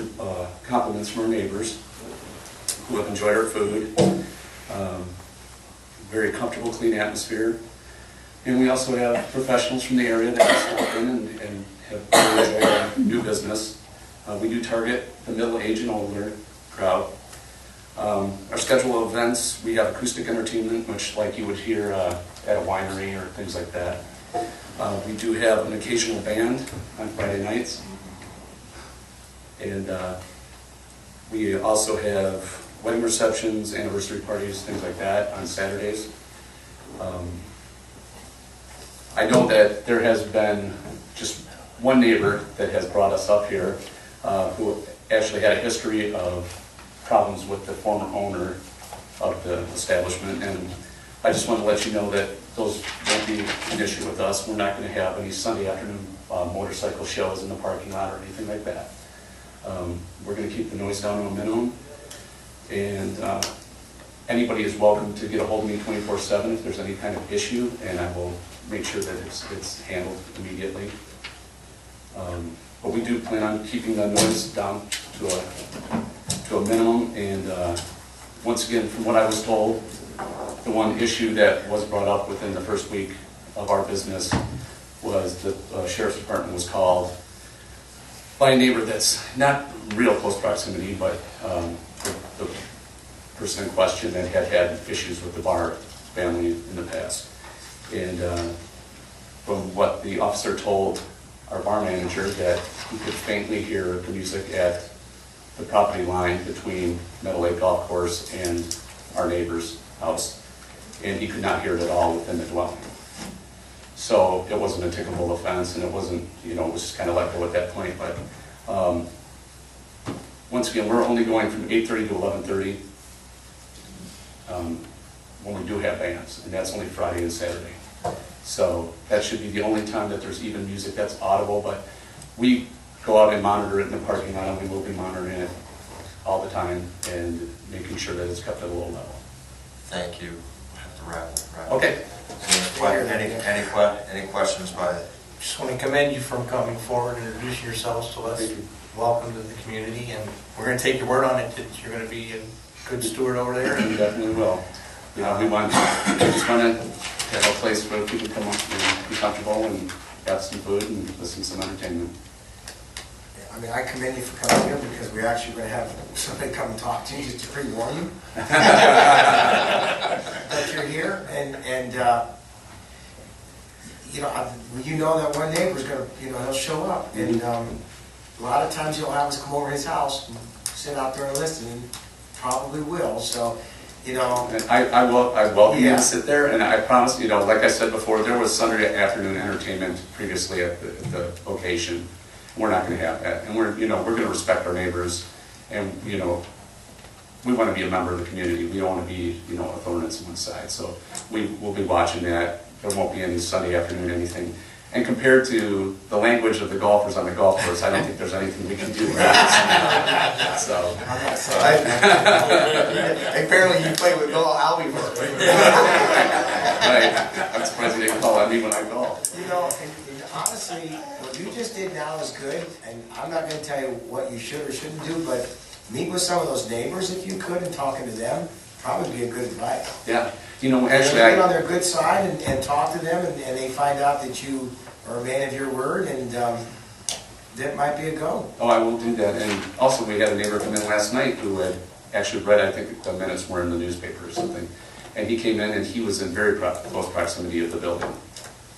compliments from our neighbors who have enjoyed our food. Very comfortable, clean atmosphere. And we also have professionals from the area that have stepped in and have really enjoyed our new business. We do target the middle-aged and older crowd. Our schedule of events, we have acoustic entertainment, which like you would hear at a winery or things like that. We do have an occasional band on Friday nights. And we also have wedding receptions, anniversary parties, things like that on Saturdays. I know that there has been just one neighbor that has brought us up here who actually had a history of problems with the former owner of the establishment, and I just want to let you know that those won't be an issue with us. We're not going to have any Sunday afternoon motorcycle shows in the parking lot or anything like that. We're going to keep the noise down to a minimum, and anybody is welcome to get a hold of me 24/7 if there's any kind of issue, and I will make sure that it's handled immediately. But we do plan on keeping the noise down to a minimum, and once again, from what I was told, the one issue that was brought up within the first week of our business was the sheriff's department was called by a neighbor that's not real close proximity, but the person in question that had issues with the Barr family in the past. And from what the officer told our bar manager, that he could faintly hear the music at the property line between Meadow Lake Golf Course and our neighbor's house, and he could not hear it at all within the dwelling. So it wasn't a tickable offense, and it wasn't, it was just kind of let go at that point. But once again, we're only going from 8:30 to 11:30 when we do have bands, and that's only Friday and Saturday. So that should be the only time that there's even music that's audible, but we go out and monitor it in the parking lot, and we will be monitoring it all the time and making sure that it's kept at a low level. Thank you. We'll have to wrap it. Okay. Any questions by? Just want to commend you for coming forward and introducing yourselves to us. Thank you. Welcome to the community, and we're going to take your word on it that you're going to be a good steward over there. We definitely will. We just want to have a place where people come up and be comfortable and have some food and listen to some entertainment. I mean, I commend you for coming here because we're actually going to have somebody come and talk to you just to pre-warn you that you're here. And you know that one neighbor's going to, he'll show up. And a lot of times he'll have us come over his house and sit out there and listen, and probably will. So, And I welcome you to sit there, and I promise, like I said before, there was Sunday afternoon entertainment previously at the location. We're not going to have that, and we're going to respect our neighbors, and we want to be a member of the community. We don't want to be a thorn in someone's side. So we'll be watching that. There won't be any Sunday afternoon anything. And compared to the language of the golfers on the golf course, I don't think there's anything we can do. So apparently you play with Albie for right. I'm surprised you didn't call on me when I golf. And honestly, what you just did now is good, and I'm not going to tell you what you should or shouldn't do, but meet with some of those neighbors if you could, and talking to them probably be a good advice. Yeah, actually, get on their good side and talk to them, and they find out that you are a man of your word, and that might be a go. Oh, I will do that. And also, we had a neighbor come in last night who had actually read, I think the minutes were in the newspaper or something, and he came in and he was in very close proximity of the building,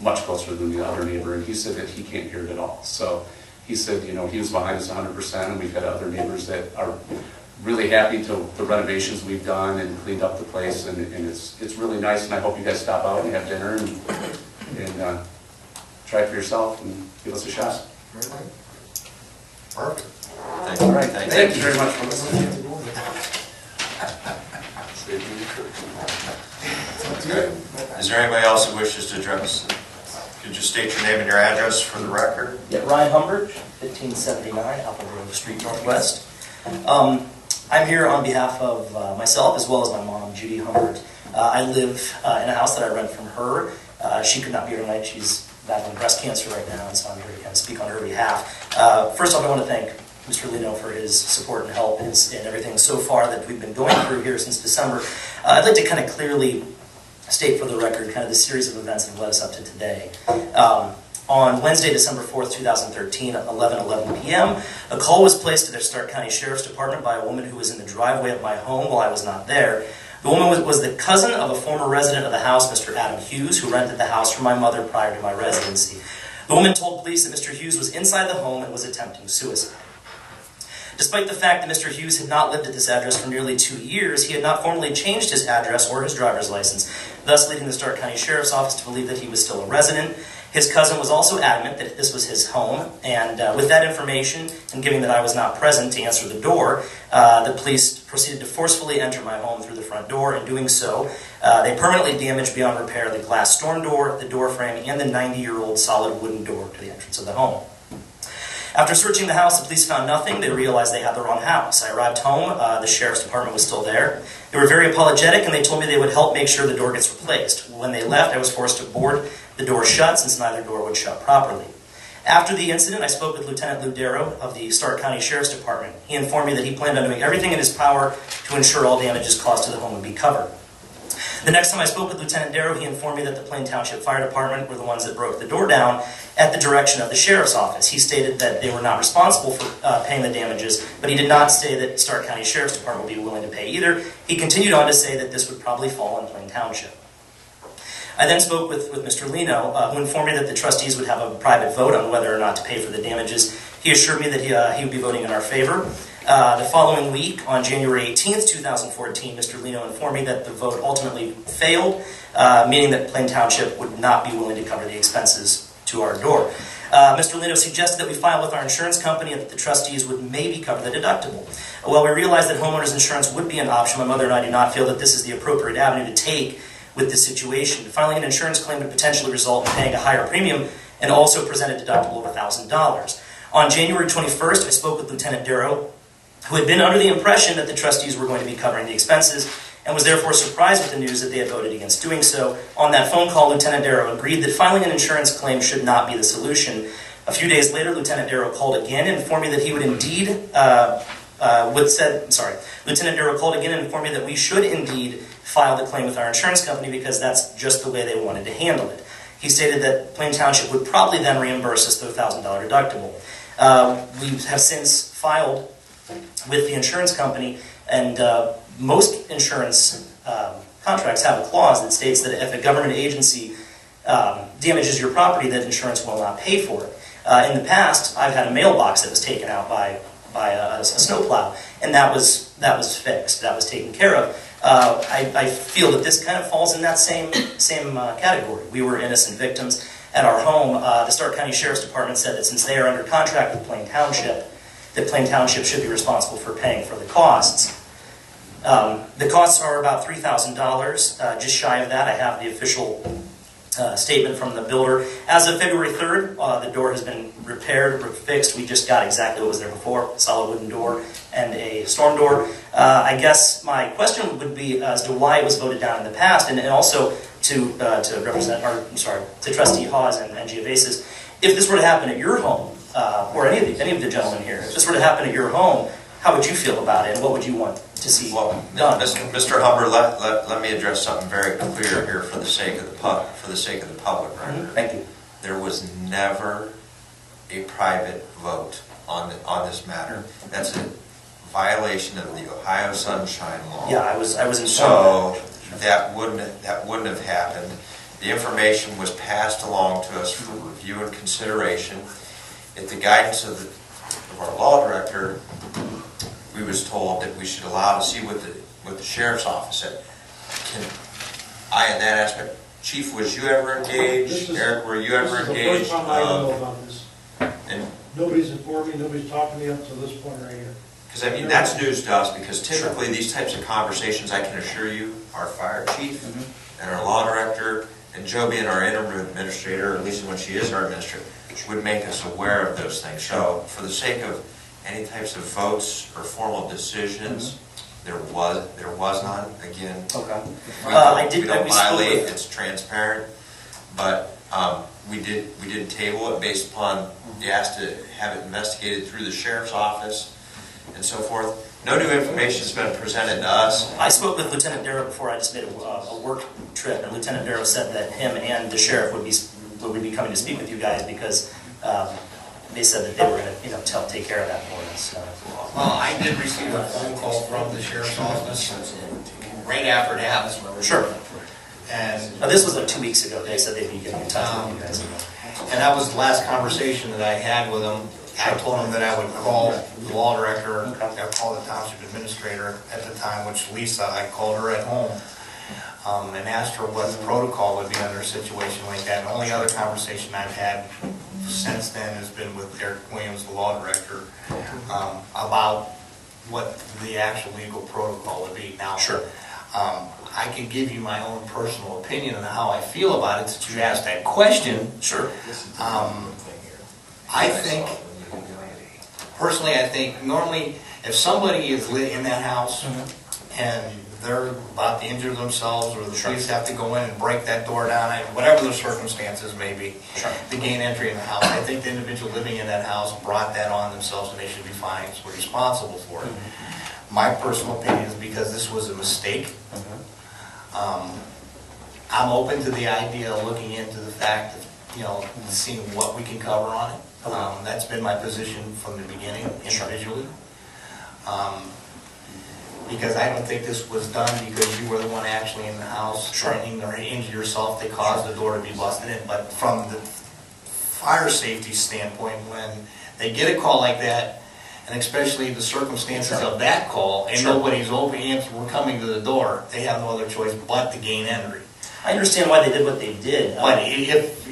much closer than the other neighbor, and he said that he can't hear it at all. So he said, he was behind us 100%, and we've had other neighbors that are really happy to the renovations we've done and cleaned up the place, and it's really nice, and I hope you guys stop out and have dinner and try it for yourself and give us a shot. Perfect. Thank you. All right, thank you very much for listening. Is there anybody else who wishes to address? Could you state your name and your address for the record? Yeah, Ryan Humbert, 1579 Apple Grove Street Northwest. I'm here on behalf of myself as well as my mom, Judy Humbert. I live in a house that I rent from her. She could not be here tonight. She's battling breast cancer right now, and so I'm here to kind of speak on her behalf. First off, I want to thank Mr. Lino for his support and help and everything so far that we've been going through here since December. I'd like to kind of clearly state for the record kind of the series of events that have led us up to today. On Wednesday, December 4th, 2013, at 11:11 p.m., a call was placed to the Stark County Sheriff's Department by a woman who was in the driveway of my home while I was not there. The woman was the cousin of a former resident of the house, Mr. Adam Hughes, who rented the house from my mother prior to my residency. The woman told police that Mr. Hughes was inside the home and was attempting suicide. Despite the fact that Mr. Hughes had not lived at this address for nearly 2 years, he had not formally changed his address or his driver's license, thus leading the Stark County Sheriff's Office to believe that he was still a resident. His cousin was also adamant that this was his home, and with that information, and given that I was not present to answer the door, the police proceeded to forcefully enter my home through the front door. In doing so, they permanently damaged beyond repair the glass storm door, the door frame, and the 90-year-old solid wooden door to the entrance of the home. After searching the house, the police found nothing. They realized they had the wrong house. I arrived home. The sheriff's department was still there. They were very apologetic, and they told me they would help make sure the door gets replaced. When they left, I was forced to board the door shut since neither door would shut properly. After the incident, I spoke with Lieutenant Lou Darrow of the Stark County Sheriff's Department. He informed me that he planned on doing everything in his power to ensure all damages caused to the home would be covered. The next time I spoke with Lieutenant Darrow, he informed me that the Plain Township Fire Department were the ones that broke the door down at the direction of the Sheriff's Office. He stated that they were not responsible for paying the damages, but he did not say that Stark County Sheriff's Department would be willing to pay either. He continued on to say that this would probably fall on Plain Township. I then spoke with Mr. Lino, who informed me that the trustees would have a private vote on whether or not to pay for the damages. He assured me that he would be voting in our favor. The following week, on January 18th, 2014, Mr. Lino informed me that the vote ultimately failed, meaning that Plain Township would not be willing to cover the expenses to our door. Mr. Lino suggested that we file with our insurance company and that the trustees would maybe cover the deductible. While we realized that homeowners insurance would be an option, my mother and I do not feel that this is the appropriate avenue to take with this situation. Filing an insurance claim would potentially result in paying a higher premium and also present a deductible of $1,000. On January 21st, I spoke with Lieutenant Darrow, who had been under the impression that the trustees were going to be covering the expenses and was therefore surprised with the news that they had voted against doing so. On that phone call, Lieutenant Darrow agreed that filing an insurance claim should not be the solution. A few days later, Lieutenant Darrow called again and informed me that he would indeed, Lieutenant Darrow called again and informed me that we should indeed file the claim with our insurance company because that's just the way they wanted to handle it. He stated that Plain Township would probably then reimburse us the $1,000 deductible. We have since filed with the insurance company, and most insurance contracts have a clause that states that if a government agency damages your property, that insurance will not pay for it. In the past, I've had a mailbox that was taken out by a snowplow, and that was fixed, that was taken care of. I feel that this kind of falls in that same category. We were innocent victims at our home. The Stark County Sheriff's Department said that since they are under contract with Plain Township, that Plain Township should be responsible for paying for the costs. The costs are about $3,000. Just shy of that, I have the official statement from the builder. As of February 3rd, the door has been repaired, fixed. We just got exactly what was there before, a solid wooden door and a storm door. I guess my question would be as to why it was voted down in the past, and also to Trustee Hawes and Giovanis, if this were to happen at your home, or any of the gentlemen here, if this were to happen at your home, how would you feel about it, and what would you want to see done? Mr. Humber, let me address something very clear here for the sake of the public. Right? Thank you. There was never a private vote on this matter. That's a violation of the Ohio Sunshine Law. Yeah, I was informed. So that wouldn't have happened. The information was passed along to us for review and consideration. At the guidance of our law director, we was told that we should allow to see what the sheriff's office said. In that aspect, Chief, was you ever engaged? Eric, were you ever engaged? This is the first time I know about this. And Nobody's informed me, nobody's talked to me up to this point right here. because I mean that's news to us, because typically these types of conversations, I can assure you, our fire chief and our law director and Joe being our interim administrator, or at least when she is our administrator, would make us aware of those things. So for the sake of any types of votes or formal decisions, there was none. Again, Okay. we don't violate. It's transparent, but we did table it based upon the ask to have it investigated through the sheriff's office and so forth. No new information has been presented to us. I spoke with Lieutenant Darrow before I just made a work trip, and Lieutenant Darrow said that him and the sheriff would be coming to speak with you guys because they said that they were going to take care of that for us. Well, I did receive a phone call from the sheriff's office right after it happened. Sure. And This was like 2 weeks ago. They said they'd be getting in touch with you guys. And that was the last conversation that I had with them. I told them that I would call the law director, I would call the township administrator at the time, which Lisa, I called her at home, and asked her what the protocol would be under a situation like that. And the only other conversation I've had since then has been with Eric Williams, the law director, about what the actual legal protocol would be. Now, Sure. I can give you my own personal opinion on how I feel about it since you asked that question. Sure. I think, personally, I think normally if somebody is in that house and they're about to injure themselves, or the police have to go in and break that door down, and whatever the circumstances may be, to gain entry in the house. I think the individual living in that house brought that on themselves, and they should be fined, so we're responsible for it. My personal opinion is because this was a mistake. I'm open to the idea of looking into the fact that, seeing what we can cover on it. That's been my position from the beginning, individually. Because I don't think this was done because you were the one actually in the house threatening or injured yourself. They caused the door to be busted in. But from the fire safety standpoint, when they get a call like that, and especially the circumstances of that call, and nobody's open, we're coming to the door, they have no other choice but to gain entry. I understand why they did what they did. But if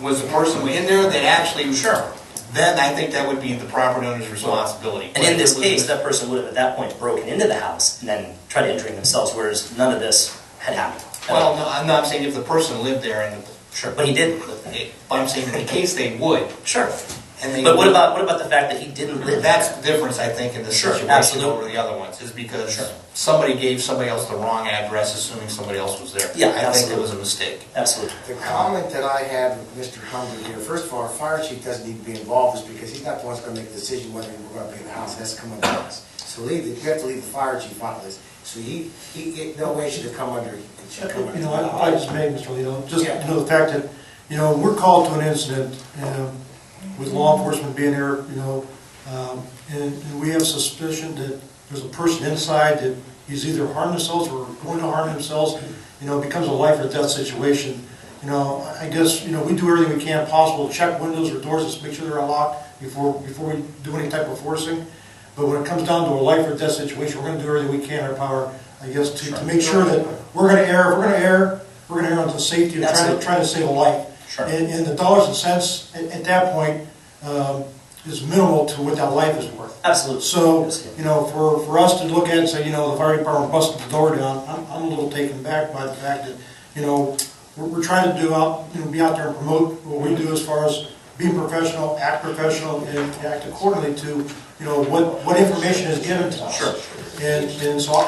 was the person in there that actually, then I think that would be the property owner's responsibility. And in this case, that person would have at that point broken into the house and then tried injuring themselves, whereas none of this had happened. Well, no, I'm saying if the person lived there and but he did. But I'm saying in the case they would. But what about the fact that he didn't live That's there? the difference, I think, in this situation over the other ones, is because somebody gave somebody else the wrong address, assuming somebody else was there. I think it was a mistake. Absolutely. The comment that I had with Mr. Humbert here, first of all, our fire chief doesn't need to be involved, is because he's not the one that's going to make the decision whether we're going to be in the house. It has to come under us. So you have to leave the fire chief out of this. So he no way should have come under. I just made, Mr. Leo, the fact that, we're called to an incident, with law enforcement being there, and we have suspicion that there's a person inside that he's either harmed themselves or going to harm themselves, it becomes a life or death situation. I guess, we do everything we can possible to check windows or doors, just make sure they're unlocked before we do any type of forcing. But when it comes down to a life or death situation, we're going to do everything we can in our power, I guess, to make sure that we're going to err. If we're going to err, we're going to err on the safety of trying to save a life. And the dollars and cents at that point is minimal to what that life is worth. Absolutely. So, for us to look at and say, the fire department busted the door down, I'm a little taken back by the fact that, we're trying to be out there and promote what we do as far as being professional, act professional, and act accordingly to, what information is given to us. And so,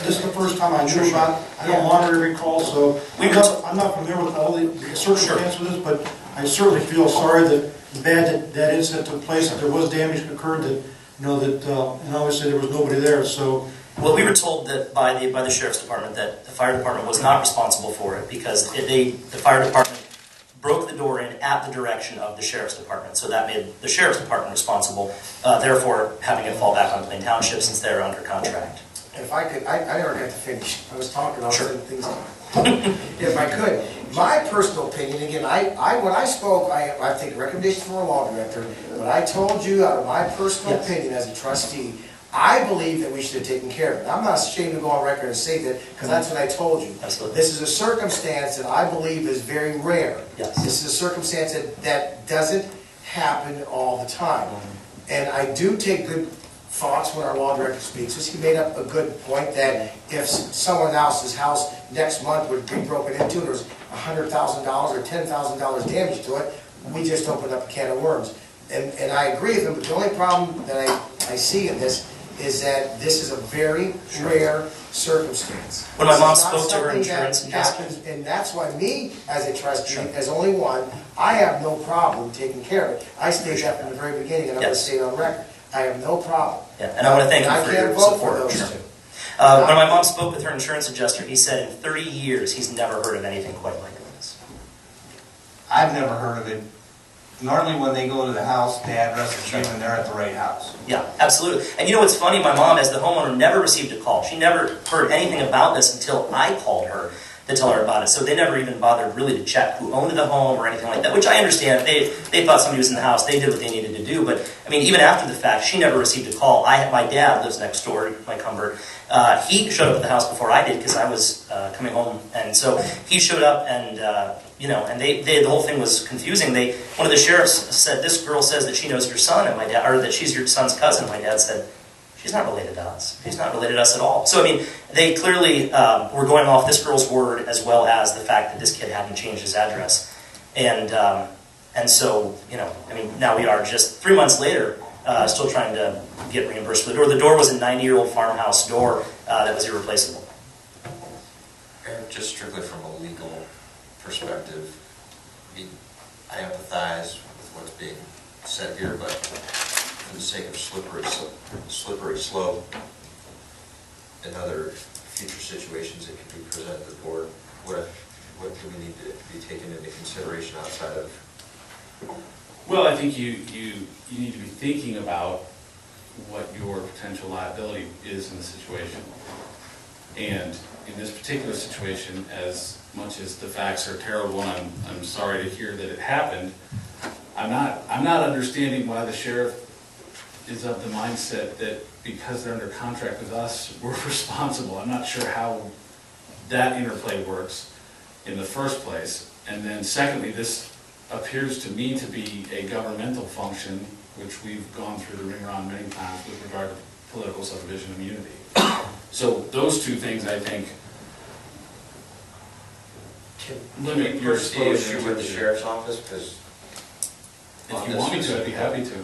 this is the first time I knew about it. I don't monitor every call, so I'm not familiar with all the circumstances of this, but I certainly feel sorry that that incident took place, that there was damage occurred, that, and obviously there was nobody there, so. Well, we were told that by the sheriff's department that the fire department was not responsible for it because the fire department broke the door in at the direction of the sheriff's department. So that made the sheriff's department responsible, therefore having it fall back on Plain Township since they're under contract. If I could, I never got to finish. I was talking, I was saying things. If I could, my personal opinion, again, when I spoke, I take recommendations from our law director, but I told you out of my personal opinion as a trustee, I believe that we should have taken care of it. I'm not ashamed to go on record and say that, because that's what I told you. Absolutely. This is a circumstance that I believe is very rare. Yes. This is a circumstance that doesn't happen all the time. And I do take good thoughts when our law director speaks. He made up a good point that if someone else's house next month would be broken into and there was $100,000 or $10,000 damage to it, we just opened up a can of worms. And I agree with him, but the only problem that I see in this is that this is a very rare circumstance. When my mom spoke to her insurance adjuster, and that's why me, as a trustee, as only one, I have no problem taking care of it. I stated that from the very beginning, and I'm going to say it on record. I have no problem. And I want to thank you for your support. I can't vote for those two. When my mom spoke with her insurance adjuster, he said in 30 years he's never heard of anything quite like this. I've never heard of it. Normally when they go to the house, the address is given, they're at the right house. Yeah, absolutely. And you know what's funny? My mom, as the homeowner, never received a call. She never heard anything about this until I called her to tell her about it. So they never even bothered really to check who owned the home or anything like that, which I understand. They thought somebody was in the house. They did what they needed to do. But, I mean, even after the fact, she never received a call. My dad lives next door, Mike Humbert. He showed up at the house before I did because I was coming home. And so he showed up and, and the whole thing was confusing. One of the sheriffs said, this girl says that she knows your son, and my dad, or that she's your son's cousin. My dad said, she's not related to us. She's not related to us at all. So, I mean, they clearly were going off this girl's word as well as the fact that this kid hadn't changed his address. And so, now we are just 3 months later, still trying to get reimbursed for the door. The door was a 90-year-old farmhouse door that was irreplaceable. Eric, just strictly from a legal perspective, I empathize with what's being said here, but for the sake of slippery slope and other future situations that could be presented to the board, what do we need to be taken into consideration outside of? Well, I think you need to be thinking about what your potential liability is in the situation. And in this particular situation, as much as the facts are terrible, and I'm sorry to hear that it happened, I'm not understanding why the sheriff is of the mindset that because they're under contract with us, we're responsible. I'm not sure how that interplay works in the first place. And then secondly, this appears to me to be a governmental function, which we've gone through the ring around many times with regard to political subdivision immunity. So those two things, I think, limit your exposure. Issue with the sheriff's office, because if you want me to, I'd be happy to.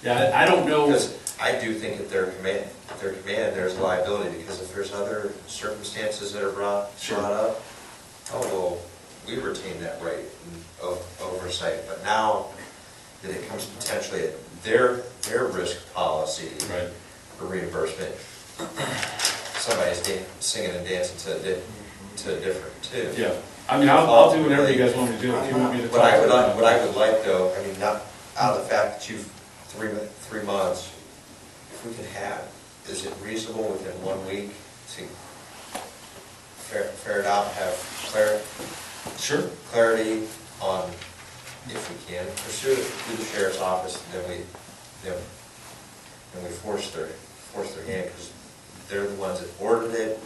Yeah, I don't know. Because I do think at their command, there's liability, because if there's other circumstances that are brought up, oh, well, we retain that right of oversight. But now that it comes potentially at their risk policy for reimbursement, somebody's singing and dancing to a different tune. Yeah. I mean, I'll do whatever you guys want me to do. If you want me to talk. What I would like, though, I mean, not out of the fact that you've 3 months, if we can have, is it reasonable within 1 week to ferret out, have clarity on, if we can, pursue it through the sheriff's office, then we force their hand, because they're the ones that ordered it.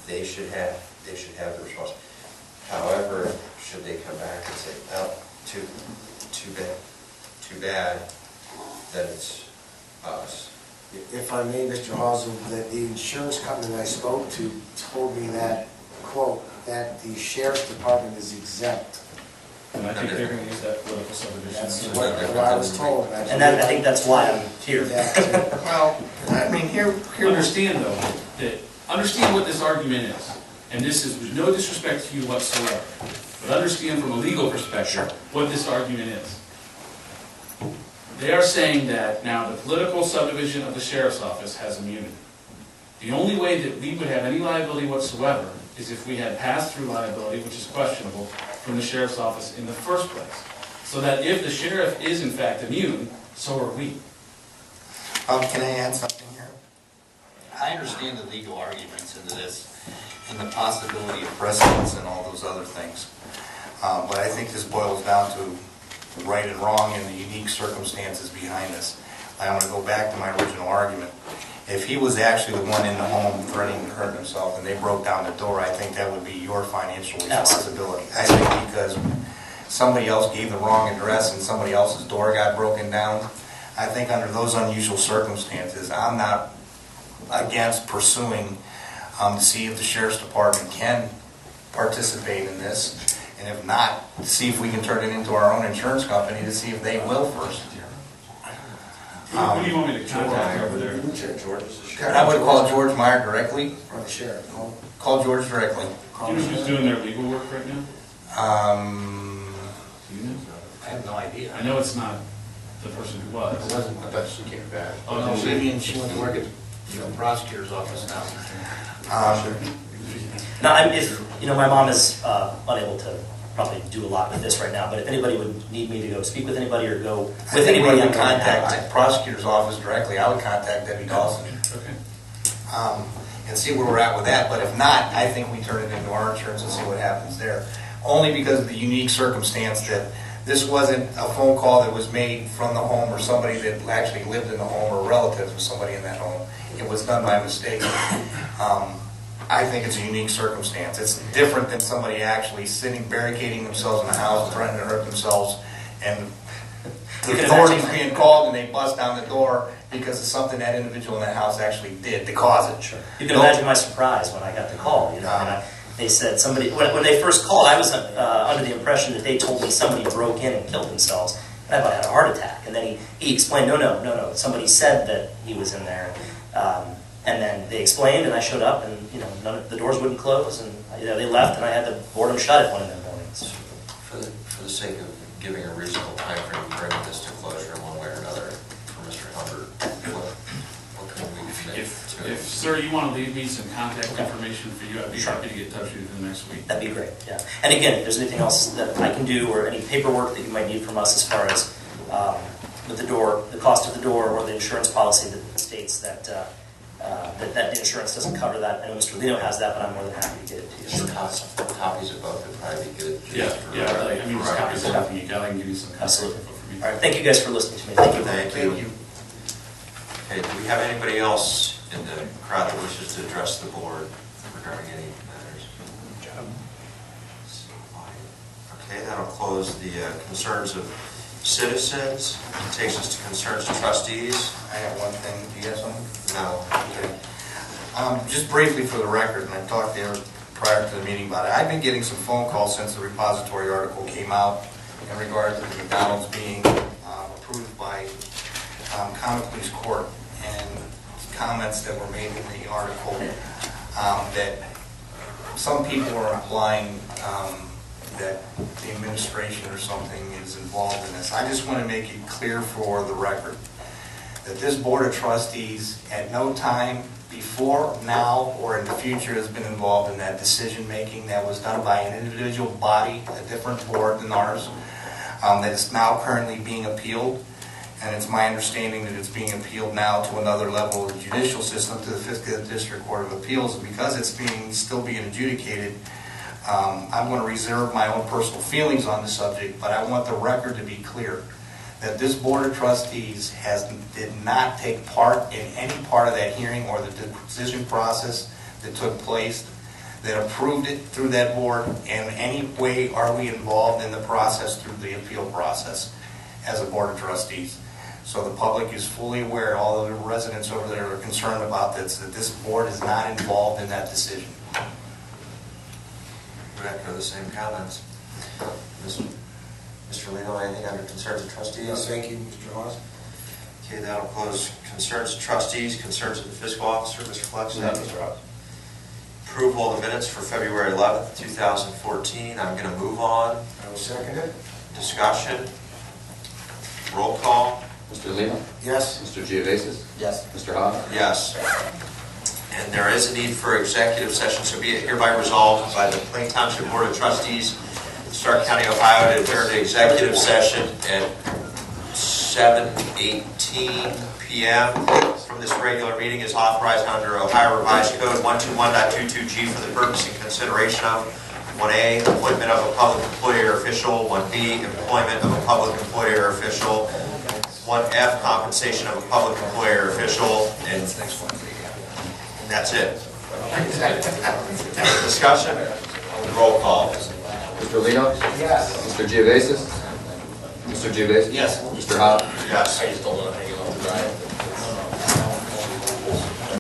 They should have the responsibility. However, should they come back and say, "Oh, too bad," then it's us. If I may, Mr. Hawes, that the insurance company that I spoke to told me that, quote, that the sheriff's department is exempt. And I think they're going to use that political subdivision. That's what I was told. And I think that's why I'm here. Well, I mean, here. Understand, though, that understand what this argument is. And this is with no disrespect to you whatsoever. But understand from a legal perspective what this argument is. They are saying that now the political subdivision of the sheriff's office has immunity. The only way that we would have any liability whatsoever is if we had pass-through liability, which is questionable, from the sheriff's office in the first place. So that if the sheriff is in fact immune, so are we. Can I add something here? I understand the legal arguments into this and the possibility of precedents and all those other things. But I think this boils down to right and wrong and the unique circumstances behind this. I want to go back to my original argument. If he was actually the one in the home threatening to hurt himself and they broke down the door, I think that would be your financial responsibility. I think because somebody else gave the wrong address and somebody else's door got broken down, I think under those unusual circumstances, I'm not against pursuing to see if the sheriff's department can participate in this, and if not, to see if we can turn it into our own insurance company to see if they will first. Who do you want me to contact over there? I would call George Meyer directly. Or the sheriff. Call George directly. Do you know who's doing their legal work right now? Do you know? I have no idea. I know it's not the person who was. It wasn't, I thought she came back. Oh, no, She went to work at the prosecutor's office now. Now, my mom is unable to probably do a lot with this right now, but if anybody would need me to go speak with anybody or go with anybody, I would contact the prosecutor's office directly. I would contact Debbie Dawson. Okay. And see where we're at with that. But if not, I think we turn it into our insurance and see what happens there. Only because of the unique circumstance that this wasn't a phone call that was made from the home or somebody that actually lived in the home or relatives of somebody in that home. It was done by mistake. I think it's a unique circumstance. It's different than somebody actually sitting, barricading themselves in a house and threatening to hurt themselves, and the authorities being called and they bust down the door because of something that individual in that house actually did to cause it. Sure. You can imagine my surprise when I got the call. They said somebody, when they first called, I was under the impression that they told me somebody broke in and killed themselves. And I thought I had a heart attack. And then he explained, no, somebody said that he was in there. And then they explained, and I showed up, and the doors wouldn't close, and they left, and I had to board them shut at one of them mornings. For the sake of giving a reasonable time frame, bringing this to closure in one way or another for Mr. Humbert, what can we commit to? If, sir, you want to leave me some contact information for you, I'd be happy to get in touch with you the next week. That'd be great, yeah. And again, if there's anything else that I can do, or any paperwork that you might need from us as far as with the door, the cost of the door, or the insurance policy that states that that the insurance doesn't cover that. I know Mr. Lino has that, but I'm more than happy to get it to you. Copies of both would probably be good. I mean, just copies of everything you got, I can give you some contact Absolutely. info for me. All right, thank you guys for listening to me. Thank you. Thank you. Okay, do we have anybody else in the crowd that wishes to address the board regarding any matters? Okay, that'll close the concerns of citizens. It takes us to concerns of trustees. I got one thing. Do you have something? No. Okay. Just briefly for the record, and I talked there prior to the meeting about it, I've been getting some phone calls since the repository article came out in regard to the McDonald's being approved by Common Pleas Court, and comments that were made in the article that some people are implying that the administration or something is involved in this. I just want to make it clear for the record that this Board of Trustees at no time before, now, or in the future has been involved in that decision-making that was done by an individual body, a different board than ours, that is now currently being appealed. And it's my understanding that it's being appealed now to another level of the judicial system, to the 5th District Court of Appeals. And because it's still being adjudicated, I'm going to reserve my own personal feelings on the subject, but I want the record to be clear that this Board of Trustees did not take part in any part of that hearing or the decision process that took place, that approved it through that board, and in any way are we involved in the process through the appeal process as a Board of Trustees. So the public is fully aware, all of the residents over there are concerned about this, that this board is not involved in that decision. Would echo the same comments. Mr. Lino, anything under concerns of trustees? No, thank you, Mr. Hawes. Okay, that'll close concerns of trustees, concerns of the fiscal officer, Mr. Flex. No, Mr. Hawes. Approval of the minutes for February 11th, 2014. I'm going to move on. I will second it. Discussion. Roll call. Mr. Lino? Yes. Mr. Geovasis? Yes. Mr. Hawes? Yes. And there is a need for executive session, so be it hereby resolved by the Plain Township Board of Trustees, Stark County, Ohio, to adjourn to executive session at 7:18 p.m. from this regular meeting is authorized under Ohio Revised Code 121.22G for the purpose and consideration of 1A, appointment of a public employee or official, 1B, employment of a public employee or official, 1F, compensation of a public employee or official, and that's it. Discussion? Roll call. Mr. Lino? Yes. Mr. Geovasis? Mr. Geovasis? Yes. Mr. Hawes? Yes. I just don't want to hang him out to dry.